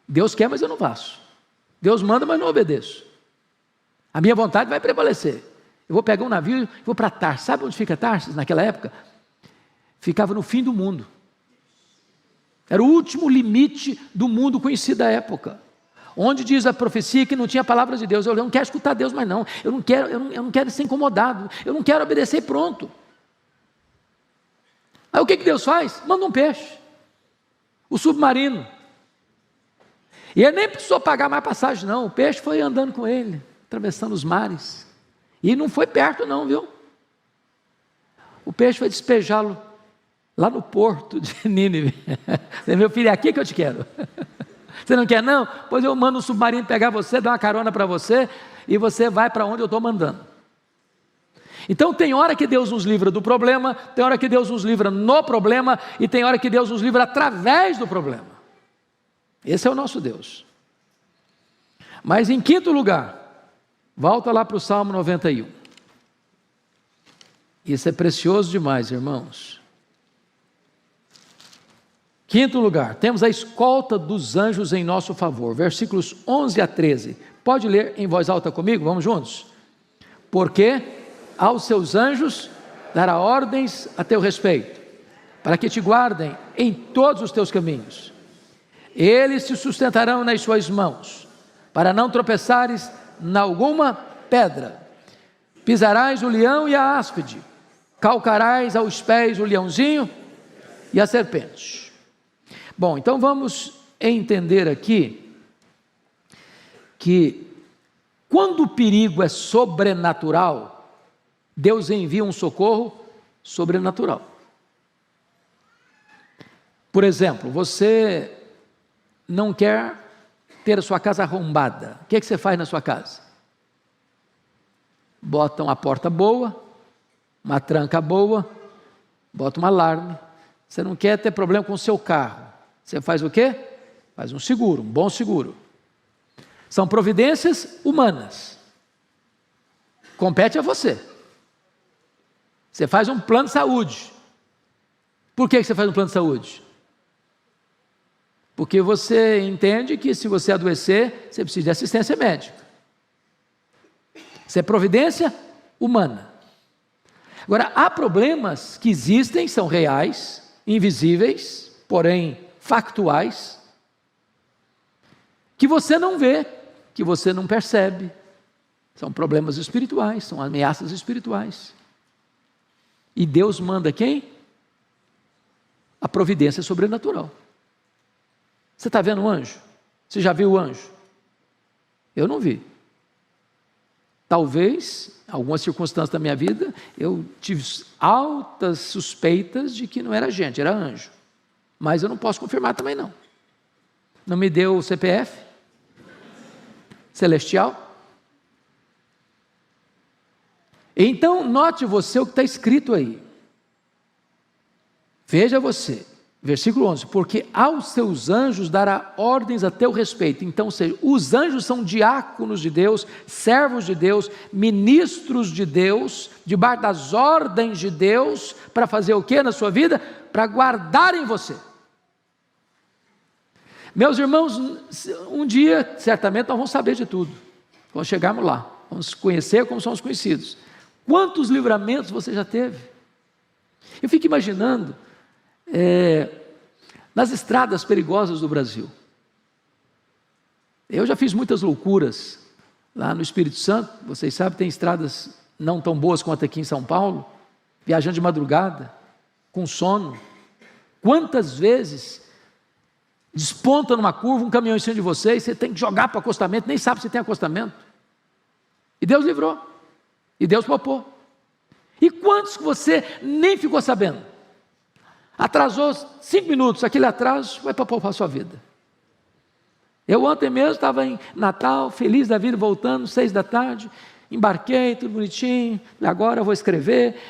Deus quer, mas eu não faço. Deus manda, mas não obedeço. A minha vontade vai prevalecer. Eu vou pegar um navio e vou para Tarsis. Sabe onde fica Tarsis naquela época? Ficava no fim do mundo. Era o último limite do mundo conhecido da época. Onde diz a profecia que não tinha palavra de Deus. Eu não quero escutar Deus mais não. Eu não quero ser incomodado. Eu não quero obedecer, pronto. Aí o que Deus faz? Manda um peixe. O submarino. E ele nem precisou pagar mais passagem não. O peixe foi andando com ele, atravessando os mares. E não foi perto não, viu? O peixe foi despejá-lo lá no porto de Nínive. Meu filho, é aqui que eu te quero. Você não quer não? Pois eu mando um submarino pegar você, dar uma carona para você, e você vai para onde eu estou mandando. Então tem hora que Deus nos livra do problema, tem hora que Deus nos livra no problema, e tem hora que Deus nos livra através do problema. Esse é o nosso Deus. Mas em quinto lugar, volta lá para o Salmo 91. Isso é precioso demais, irmãos. Quinto lugar, temos a escolta dos anjos em nosso favor, versículos 11 a 13. Pode ler em voz alta comigo? Vamos juntos? Porque aos seus anjos dará ordens a teu respeito, para que te guardem em todos os teus caminhos. Eles te sustentarão nas suas mãos, para não tropeçares em alguma pedra. Pisarás o leão e a áspide, calcarás aos pés o leãozinho e a serpente. Bom, então vamos entender aqui que quando o perigo é sobrenatural, Deus envia um socorro sobrenatural. Por exemplo, você não quer ter a sua casa arrombada. O que é que você faz na sua casa? Bota uma porta boa, uma tranca boa, bota um alarme. Você não quer ter problema com o seu carro. Você faz o quê? Faz um seguro, um bom seguro. São providências humanas. Compete a você. Você faz um plano de saúde. Por que você faz um plano de saúde? Porque você entende que se você adoecer, você precisa de assistência médica. Isso é providência humana. Agora, há problemas que existem, são reais, invisíveis, porém factuais, que você não vê, que você não percebe. São problemas espirituais, são ameaças espirituais. E Deus manda quem? A providência sobrenatural. Você está vendo um anjo? Você já viu o anjo? Eu não vi. Talvez, em algumas circunstâncias da minha vida, eu tive altas suspeitas de que não era gente, era anjo. Mas eu não posso confirmar também não. Não me deu o CPF celestial. Então, note você o que está escrito aí. Veja você, versículo 11, porque aos seus anjos dará ordens a teu respeito. Então, ou seja, os anjos são diáconos de Deus, servos de Deus, ministros de Deus, debaixo das ordens de Deus, para fazer o que na sua vida? Para guardarem você. Meus irmãos, um dia, certamente, nós vamos saber de tudo, quando chegarmos lá, vamos conhecer como somos conhecidos. Quantos livramentos você já teve? Eu fico imaginando, nas estradas perigosas do Brasil. Eu já fiz muitas loucuras lá no Espírito Santo, vocês sabem, tem estradas não tão boas quanto aqui em São Paulo, viajando de madrugada, com sono. Quantas vezes desponta numa curva, um caminhão em cima de você, e você tem que jogar para o acostamento, nem sabe se tem acostamento. E Deus livrou, e Deus poupou. E quantos que você nem ficou sabendo? Atrasou 5 minutos, aquele atraso vai para poupar a sua vida. Eu ontem mesmo estava em Natal, feliz da vida, voltando, 6 da tarde, embarquei, tudo bonitinho, agora eu vou escrever,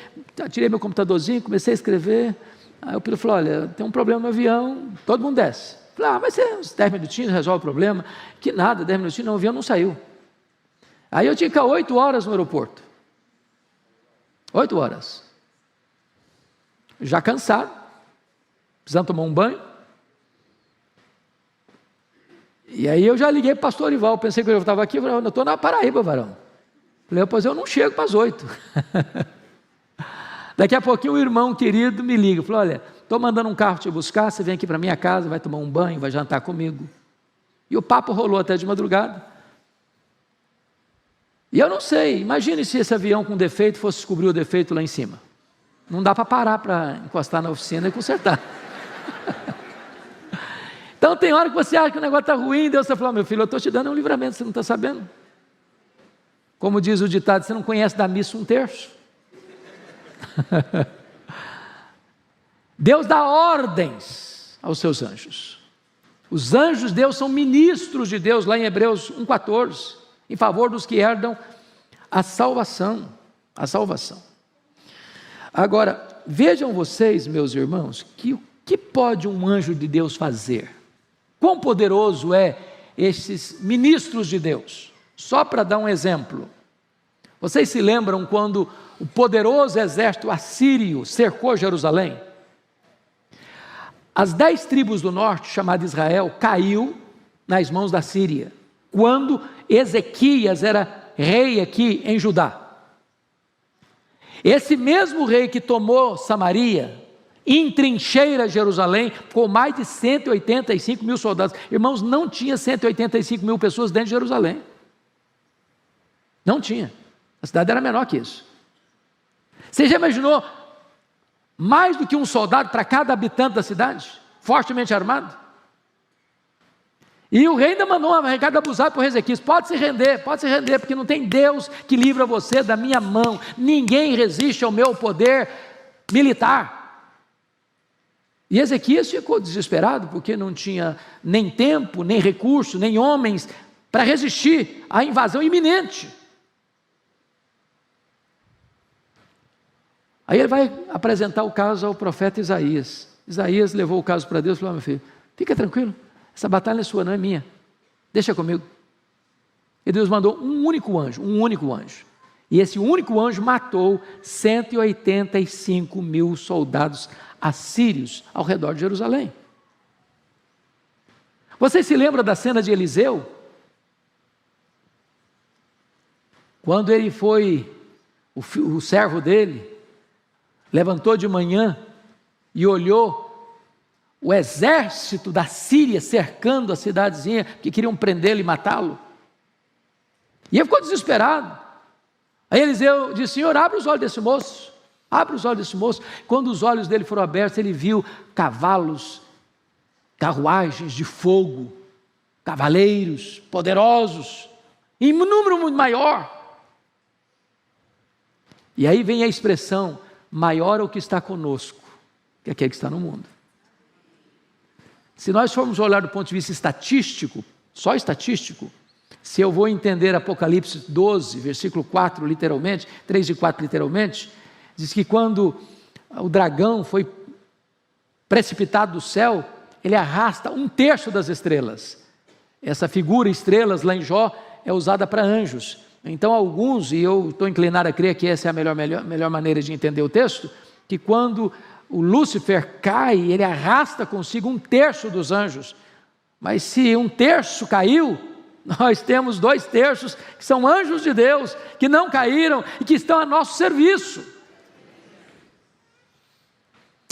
tirei meu computadorzinho, comecei a escrever, aí o piloto falou, olha, tem um problema no avião, todo mundo desce. Falei, vai ser uns 10 minutinhos, resolve o problema. Que nada, 10 minutinhos, não, o avião não saiu. Aí eu tinha que ficar 8 horas no aeroporto. 8 horas. Já cansado, precisando tomar um banho. E aí eu já liguei para o pastor Orival, pensei que eu estava aqui, eu falei, eu estou na Paraíba, varão. Falei, pois eu não chego para as 8. Daqui a pouquinho o irmão querido me liga, falou, olha, estou mandando um carro te buscar, você vem aqui para minha casa, vai tomar um banho, vai jantar comigo. E o papo rolou até de madrugada. E eu não sei, imagine se esse avião com defeito fosse descobrir o defeito lá em cima. Não dá para parar para encostar na oficina e consertar. Então tem hora que você acha que o negócio está ruim, Deus está falando, meu filho, eu estou te dando um livramento, você não está sabendo? Como diz o ditado, você não conhece da missa um terço? Deus dá ordens aos seus anjos. Os anjos de Deus são ministros de Deus, lá em Hebreus 1,14, em favor dos que herdam a salvação. A salvação. Agora, vejam vocês, meus irmãos, que o que pode um anjo de Deus fazer? Quão poderoso é esses ministros de Deus? Só para dar um exemplo. Vocês se lembram quando o poderoso exército assírio cercou Jerusalém? As 10 tribos do norte, chamada Israel, caiu nas mãos da Síria, quando Ezequias era rei aqui em Judá. Esse mesmo rei que tomou Samaria, entrincheira Jerusalém, com mais de 185 mil soldados. Irmãos, não tinha 185 mil pessoas dentro de Jerusalém. Não tinha. A cidade era menor que isso. Você já imaginou mais do que um soldado para cada habitante da cidade, fortemente armado? E o rei ainda mandou um recado abusado para o Ezequias: pode se render, porque não tem Deus que livra você da minha mão, ninguém resiste ao meu poder militar. E Ezequias ficou desesperado, porque não tinha nem tempo, nem recurso, nem homens para resistir à invasão iminente. Aí ele vai apresentar o caso ao profeta Isaías. Isaías levou o caso para Deus e falou: meu filho, fica tranquilo, essa batalha é sua, não é minha, deixa comigo. E Deus mandou um único anjo. E esse único anjo matou 185 mil soldados assírios ao redor de Jerusalém. Você se lembra da cena de Eliseu? Quando ele foi, o servo dele, levantou de manhã e olhou o exército da Síria cercando a cidadezinha, que queriam prendê-lo e matá-lo. E ele ficou desesperado. Aí Eliseu disse: Senhor, abre os olhos desse moço. Abre os olhos desse moço. Quando os olhos dele foram abertos, ele viu cavalos, carruagens de fogo, cavaleiros poderosos, em um número muito maior. E aí vem a expressão: maior é o que está conosco, que aquele que está no mundo. Se nós formos olhar do ponto de vista estatístico, só estatístico, se eu vou entender Apocalipse 12, versículo 4 literalmente, 3 e 4 literalmente, diz que quando o dragão foi precipitado do céu, ele arrasta 1/3 das estrelas. Essa figura estrelas lá em Jó é usada para anjos. Então alguns, e eu estou inclinado a crer que essa é a melhor maneira de entender o texto, que quando o Lúcifer cai, ele arrasta consigo 1/3 dos anjos. Mas se 1/3 caiu, nós temos 2/3 que são anjos de Deus, que não caíram e que estão a nosso serviço.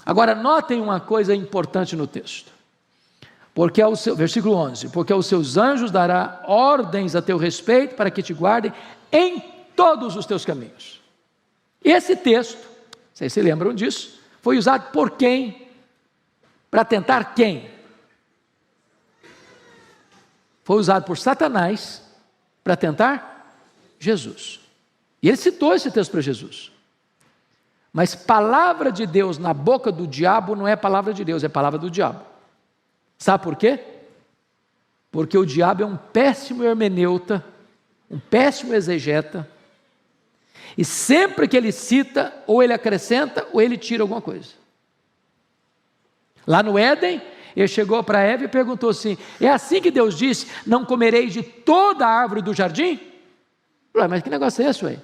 Agora notem uma coisa importante no texto, porque versículo 11, porque aos seus anjos dará ordens a teu respeito, para que te guardem em todos os teus caminhos. Esse texto, vocês se lembram disso, foi usado por quem? Para tentar quem? Foi usado por Satanás para tentar Jesus. E ele citou esse texto para Jesus. Mas palavra de Deus na boca do diabo não é palavra de Deus, é palavra do diabo. Sabe por quê? Porque o diabo é um péssimo hermeneuta, um péssimo exegeta, e sempre que ele cita, ou ele acrescenta, ou ele tira alguma coisa. Lá no Éden, ele chegou para Eva e perguntou assim: é assim que Deus disse, não comereis de toda a árvore do jardim? Falei, mas que negócio é esse, ué?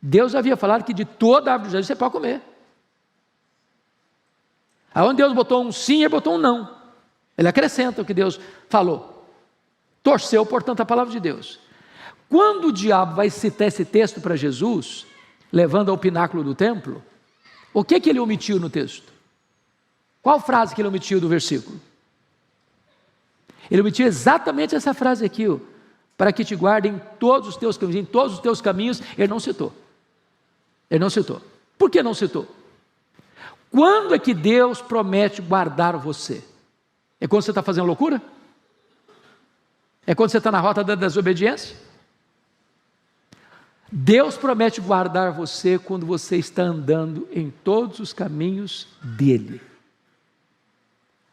Deus havia falado que de toda a árvore do jardim você pode comer. Aonde Deus botou um sim, ele botou um não. Ele acrescenta o que Deus falou. Torceu, portanto, a palavra de Deus. Quando o diabo vai citar esse texto para Jesus, levando ao pináculo do templo, o que ele omitiu no texto? Qual frase que ele omitiu do versículo? Ele omitiu exatamente essa frase aqui, ó, para que te guardem em todos os teus caminhos. Em todos os teus caminhos, ele não citou. Ele não citou. Por que não citou? Quando é que Deus promete guardar você? É quando você está fazendo loucura? É quando você está na rota da desobediência? Deus promete guardar você quando você está andando em todos os caminhos dele.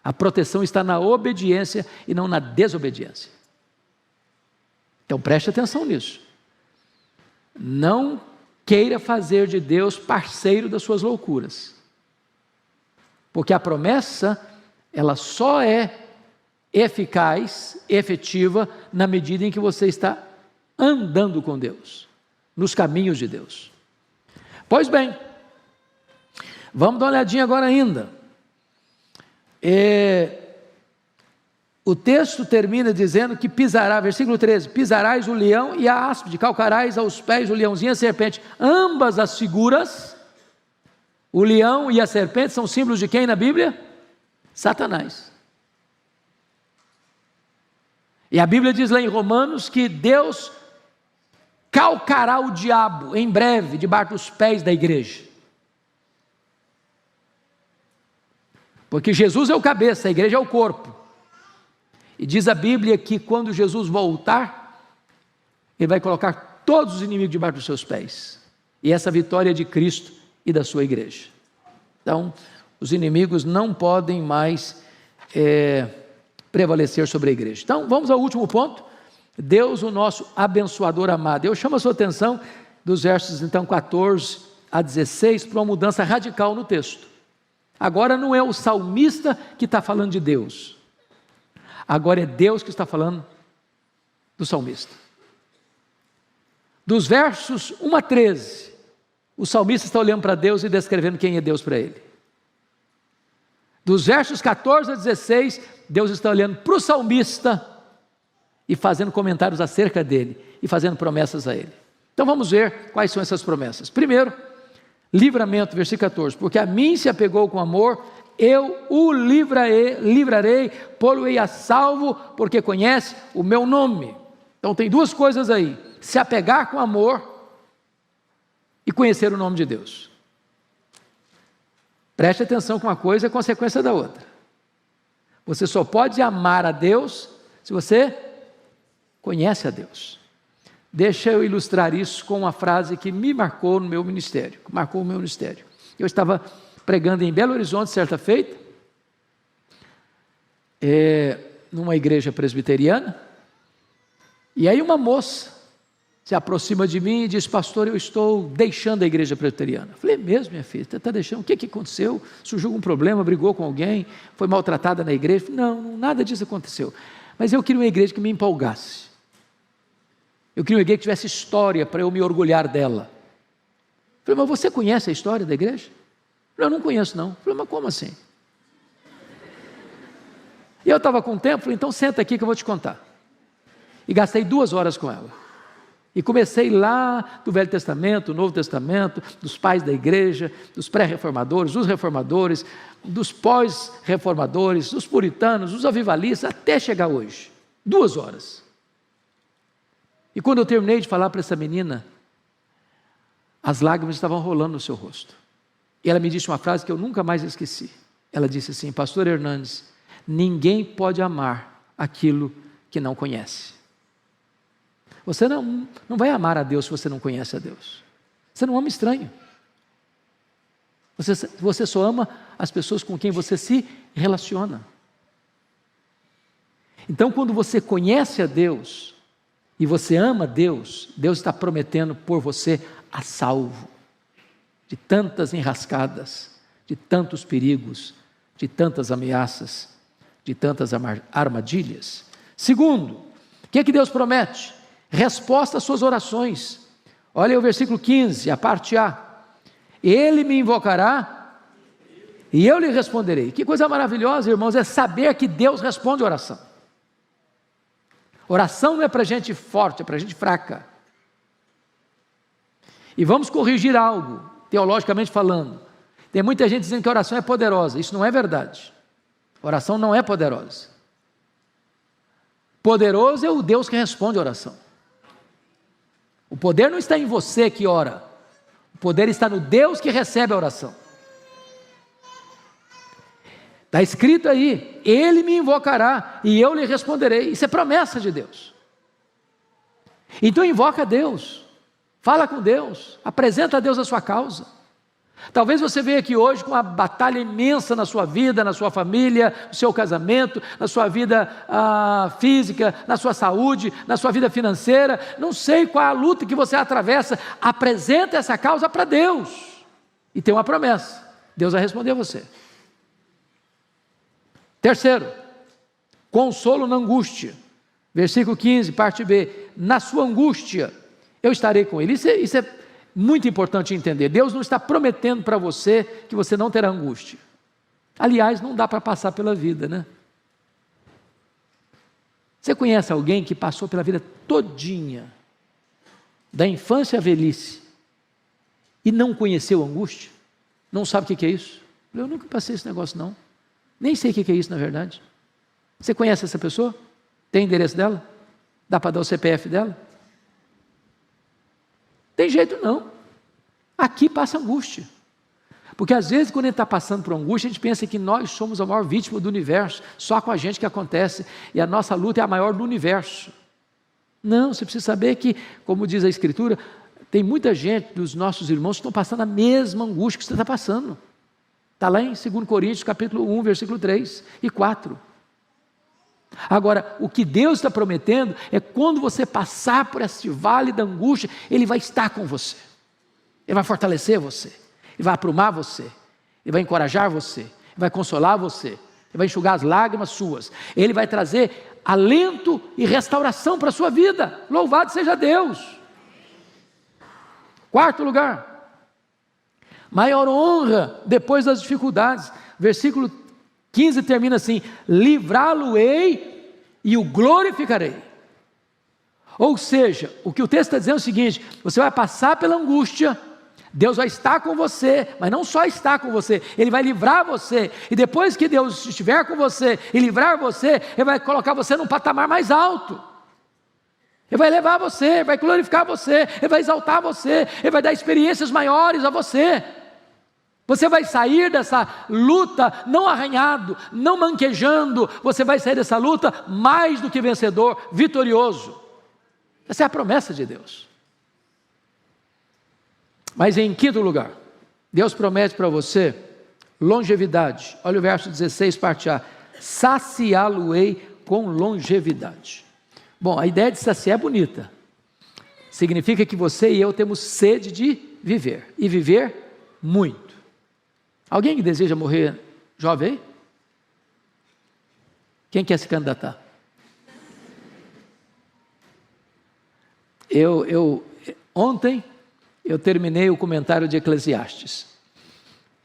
A proteção está na obediência e não na desobediência. Então preste atenção nisso. Não queira fazer de Deus parceiro das suas loucuras. Porque a promessa, ela só é eficaz, efetiva, na medida em que você está andando com Deus, nos caminhos de Deus. Pois bem, vamos dar uma olhadinha agora ainda. O texto termina dizendo que pisará, versículo 13, pisarás o leão e a áspide, calcarás aos pés o leãozinho e a serpente, ambas as figuras, o leão e a serpente são símbolos de quem na Bíblia? Satanás. E a Bíblia diz lá em Romanos que Deus calcará o diabo em breve debaixo dos pés da igreja. Porque Jesus é o cabeça, a igreja é o corpo. E diz a Bíblia que quando Jesus voltar, Ele vai colocar todos os inimigos debaixo dos seus pés. E essa vitória é de Cristo e da sua igreja. Então, os inimigos não podem mais prevalecer sobre a igreja. Então, vamos ao último ponto. Deus, o nosso abençoador amado. Eu chamo a sua atenção dos versos, então, 14 a 16, para uma mudança radical no texto. Agora não é o salmista que está falando de Deus. Agora é Deus que está falando do salmista. Dos versos 1 a 13, o salmista está olhando para Deus e descrevendo quem é Deus para ele. Dos versos 14 a 16, Deus está olhando para o salmista e fazendo comentários acerca dele e fazendo promessas a ele. Então vamos ver quais são essas promessas. Primeiro, livramento, versículo 14, porque a mim se apegou com amor, eu o livrarei, pô-lo-ei a salvo, porque conhece o meu nome. Então tem duas coisas aí, se apegar com amor e conhecer o nome de Deus. Preste atenção que uma coisa é consequência da outra. Você só pode amar a Deus se você conhece a Deus. Deixa eu ilustrar isso com uma frase que me marcou no meu ministério, Eu estava pregando em Belo Horizonte certa feita, numa igreja presbiteriana, e aí uma moça se aproxima de mim e diz: pastor, eu estou deixando a igreja presbiteriana. Eu falei: mesmo, minha filha, você está deixando? O que aconteceu? Surgiu algum problema, brigou com alguém, foi maltratada na igreja? Não, nada disso aconteceu, mas eu queria uma igreja que me empolgasse. Eu queria uma igreja que tivesse história para eu me orgulhar dela. Eu falei: mas você conhece a história da igreja? Eu não conheço não. Eu falei: mas como assim? E eu estava com tempo, falei: então senta aqui que eu vou te contar. E gastei 2 horas com ela. E comecei lá do Velho Testamento, Novo Testamento, dos pais da igreja, dos pré-reformadores, dos reformadores, dos pós-reformadores, dos puritanos, dos avivalistas, até chegar hoje. 2 horas. E quando eu terminei de falar para essa menina, as lágrimas estavam rolando no seu rosto. E ela me disse uma frase que eu nunca mais esqueci. Ela disse assim: pastor Hernandes, ninguém pode amar aquilo que não conhece. Você não vai amar a Deus se você não conhece a Deus. Você não ama estranho. Você só ama as pessoas com quem você se relaciona. Então, quando você conhece a Deus e você ama Deus, Deus está prometendo pôr você a salvo de tantas enrascadas, de tantos perigos, de tantas ameaças, de tantas armadilhas. Segundo, o que é que Deus promete? Resposta às suas orações. Olha o versículo 15, a parte A. Ele me invocará e eu lhe responderei. Que coisa maravilhosa, irmãos, é saber que Deus responde a oração. Oração não é para gente forte, é para gente fraca. E vamos corrigir algo, teologicamente falando. Tem muita gente dizendo que a oração é poderosa. Isso não é verdade. A oração não é poderosa. Poderoso é o Deus que responde a oração. O poder não está em você que ora. O poder está no Deus que recebe a oração. Está escrito aí: Ele me invocará e eu lhe responderei. Isso é promessa de Deus. Então invoca a Deus. Fala com Deus, apresenta a Deus a sua causa. Talvez você veja aqui hoje com uma batalha imensa na sua vida, na sua família, no seu casamento, na sua vida física, na sua saúde, na sua vida financeira. Não sei qual a luta que você atravessa. Apresenta essa causa para Deus. E tem uma promessa: Deus vai responder a você. Terceiro, consolo na angústia. Versículo 15, parte B. Na sua angústia, eu estarei com ele. Isso é muito importante entender. Deus não está prometendo para você que você não terá angústia. Aliás, não dá para passar pela vida, né? Você conhece alguém que passou pela vida todinha, da infância à velhice, e não conheceu angústia? Não sabe o que é isso? Eu nunca passei esse negócio não. Nem sei o que é isso na verdade. Você conhece essa pessoa? Tem endereço dela? Dá para dar o CPF dela? Tem jeito não. Aqui passa angústia. Porque às vezes quando a gente está passando por angústia, a gente pensa que nós somos a maior vítima do universo, só com a gente que acontece, e a nossa luta é a maior do universo. Não, você precisa saber que, como diz a Escritura, tem muita gente dos nossos irmãos que estão passando a mesma angústia que você está passando. Está lá em 2 Coríntios, capítulo 1, versículo 3 e 4. Agora, o que Deus está prometendo é quando você passar por esse vale da angústia, Ele vai estar com você. Ele vai fortalecer você. Ele vai aprumar você. Ele vai encorajar você. Ele vai consolar você. Ele vai enxugar as lágrimas suas. Ele vai trazer alento e restauração para a sua vida. Louvado seja Deus. Quarto lugar. Maior honra depois das dificuldades. Versículo 15 termina assim: livrá-lo-ei e o glorificarei. Ou seja, o que o texto está dizendo é o seguinte: você vai passar pela angústia, Deus vai estar com você, mas não só estar com você, Ele vai livrar você, e depois que Deus estiver com você e livrar você, Ele vai colocar você num patamar mais alto. Ele vai levar você, Ele vai glorificar você, Ele vai exaltar você, Ele vai dar experiências maiores a você. Você vai sair dessa luta não arranhado, não manquejando, você vai sair dessa luta mais do que vencedor, vitorioso. Essa é a promessa de Deus. Mas em quinto lugar, Deus promete para você longevidade. Olha o verso 16, parte A: saciá-lo-ei com longevidade. Bom, a ideia de saciar é bonita. Significa que você e eu temos sede de viver, e viver muito. Alguém que deseja morrer jovem aí? Quem quer se candidatar? Ontem eu terminei o comentário de Eclesiastes.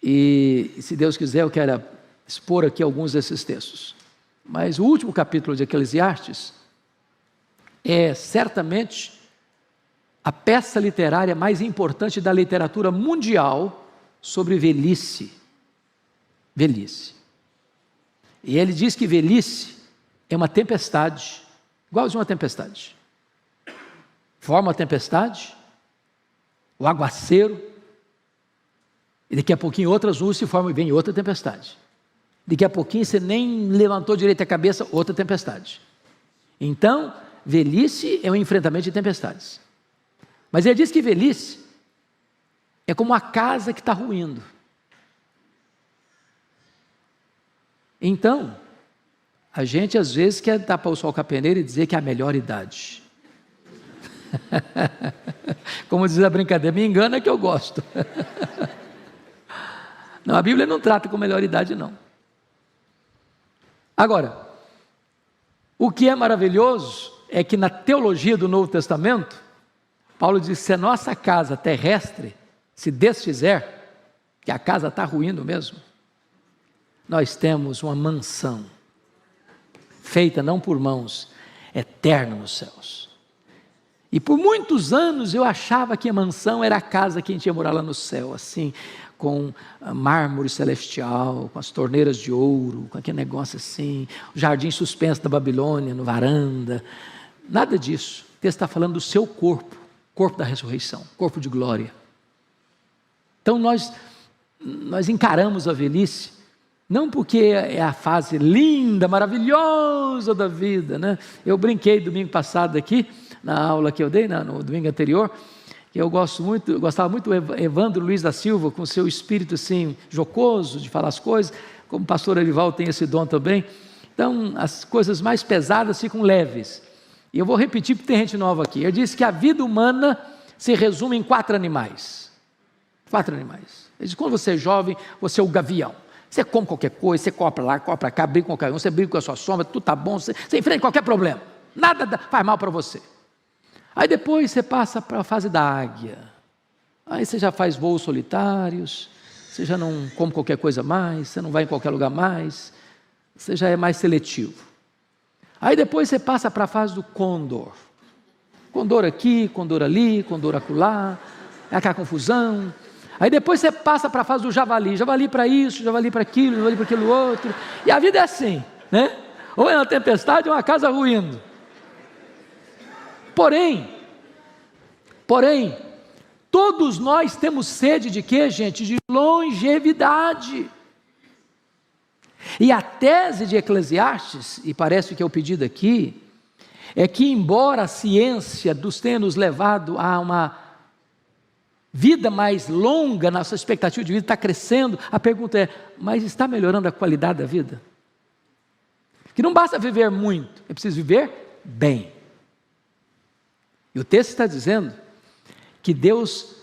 E se Deus quiser eu quero expor aqui alguns desses textos. Mas o último capítulo de Eclesiastes é certamente a peça literária mais importante da literatura mundial sobre velhice. Velhice. E ele diz que velhice é uma tempestade, igualzinho uma tempestade. Forma a tempestade, o aguaceiro, e daqui a pouquinho outras nuvens se formam e vem outra tempestade. Daqui a pouquinho você nem levantou direito a cabeça, outra tempestade. Então, velhice é um enfrentamento de tempestades. Mas ele diz que velhice é como uma casa que está ruindo. Então, a gente às vezes quer tapar o sol com a peneira e dizer que é a melhor idade. Como diz a brincadeira, me engana que eu gosto. Não, a Bíblia não trata com melhor idade não. Agora, o que é maravilhoso é que na teologia do Novo Testamento, Paulo diz: se a nossa casa terrestre se desfizer, que a casa está ruindo mesmo, nós temos uma mansão, feita não por mãos, eterna nos céus. E por muitos anos eu achava que a mansão era a casa que a gente ia morar lá no céu, assim, com mármore celestial, com as torneiras de ouro, com aquele negócio assim, o jardim suspenso da Babilônia, no varanda. Nada disso. O texto está falando do seu corpo, corpo da ressurreição, corpo de glória. Então nós encaramos a velhice, não porque é a fase linda, maravilhosa da vida, né? Eu brinquei domingo passado aqui, na aula que eu dei, no domingo anterior, que eu gostava muito do Evandro Luiz da Silva, com seu espírito assim, jocoso, de falar as coisas, como o pastor Arival tem esse dom também. Então, as coisas mais pesadas ficam leves. E eu vou repetir porque tem gente nova aqui. Ele disse que a vida humana se resume em 4 animais. 4 animais. Ele diz, quando você é jovem, você é o gavião. Você come qualquer coisa, você compra lá, compra cá, briga com qualquer um, você briga com a sua sombra, tudo está bom, você enfrenta qualquer problema. Nada faz mal para você. Aí depois você passa para a fase da águia. Aí você já faz voos solitários, você já não come qualquer coisa mais, você não vai em qualquer lugar mais, você já é mais seletivo. Aí depois você passa para a fase do condor. Condor aqui, condor ali, condor acolá, é aquela confusão. Aí depois você passa para a fase do javali. Javali para isso, javali para aquilo, javali para aquilo outro. E a vida é assim, né? Ou é uma tempestade ou uma casa ruindo. Porém, todos nós temos sede de quê, gente? De longevidade. E a tese de Eclesiastes, e parece que é o pedido aqui, é que embora a ciência nos tenha nos levado a uma vida mais longa, nossa expectativa de vida está crescendo, a pergunta é, mas está melhorando a qualidade da vida? Que não basta viver muito, é preciso viver bem. E o texto está dizendo que Deus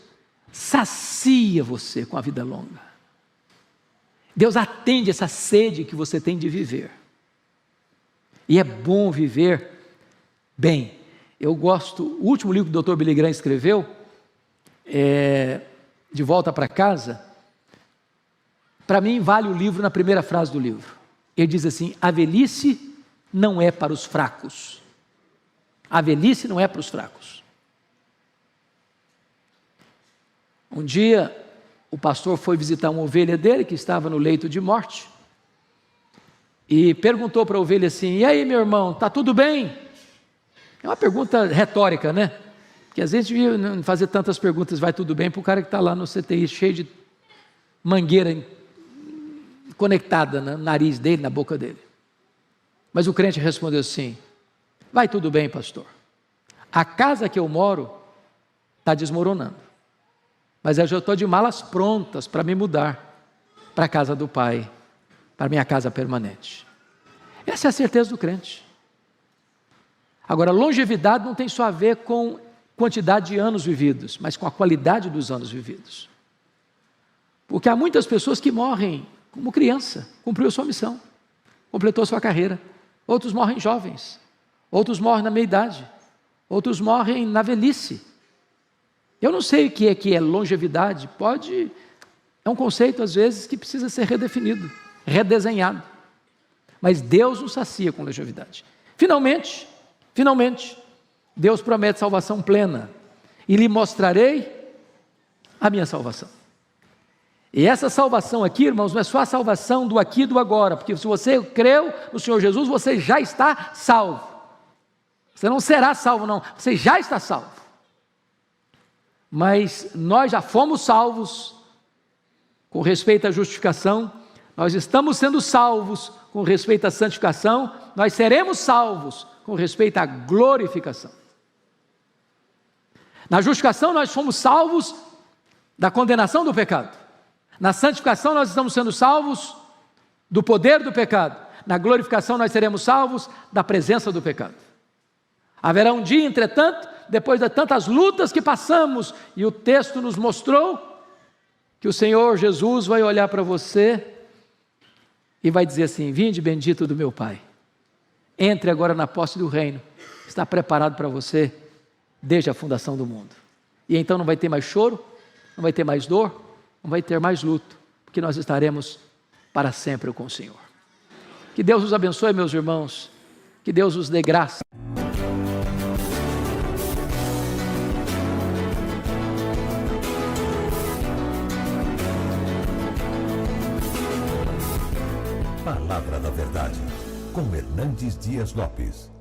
sacia você com a vida longa. Deus atende essa sede que você tem de viver. E é bom viver bem. Eu gosto, o último livro que o Dr. Billy Graham escreveu, De Volta para Casa, para mim vale o livro na primeira frase do livro. Ele diz assim, a velhice não é para os fracos. A velhice não é para os fracos. Um dia, o pastor foi visitar uma ovelha dele, que estava no leito de morte, e perguntou para a ovelha assim, e aí meu irmão, está tudo bem? É uma pergunta retórica, né? Porque às vezes não fazer tantas perguntas, vai tudo bem, para o cara que está lá no CTI, cheio de mangueira conectada no nariz dele, na boca dele. Mas o crente respondeu assim, vai tudo bem, pastor. A casa que eu moro está desmoronando. Mas eu já estou de malas prontas para me mudar para a casa do Pai, para a minha casa permanente. Essa é a certeza do crente. Agora, longevidade não tem só a ver com quantidade de anos vividos, mas com a qualidade dos anos vividos. Porque há muitas pessoas que morrem como criança, cumpriu sua missão, completou sua carreira. Outros morrem jovens, outros morrem na meia-idade, outros morrem na velhice. Eu não sei o que é longevidade, é um conceito às vezes que precisa ser redefinido, redesenhado. Mas Deus nos sacia com longevidade. Finalmente, Deus promete salvação plena, e lhe mostrarei a minha salvação. E essa salvação aqui, irmãos, não é só a salvação do aqui e do agora, porque se você creu no Senhor Jesus, você já está salvo. Você não será salvo não, você já está salvo. Mas nós já fomos salvos com respeito à justificação, nós estamos sendo salvos com respeito à santificação, nós seremos salvos com respeito à glorificação. Na justificação nós fomos salvos da condenação do pecado. Na santificação nós estamos sendo salvos do poder do pecado. Na glorificação nós seremos salvos da presença do pecado. Haverá um dia, entretanto, depois de tantas lutas que passamos, e o texto nos mostrou que o Senhor Jesus vai olhar para você e vai dizer assim, vinde bendito do meu Pai, entre agora na posse do reino, está preparado para você desde a fundação do mundo. E então não vai ter mais choro, não vai ter mais dor, não vai ter mais luto, porque nós estaremos para sempre com o Senhor. Que Deus os abençoe, meus irmãos, que Deus os dê graça. Palavra da Verdade, com Hernandes Dias Lopes.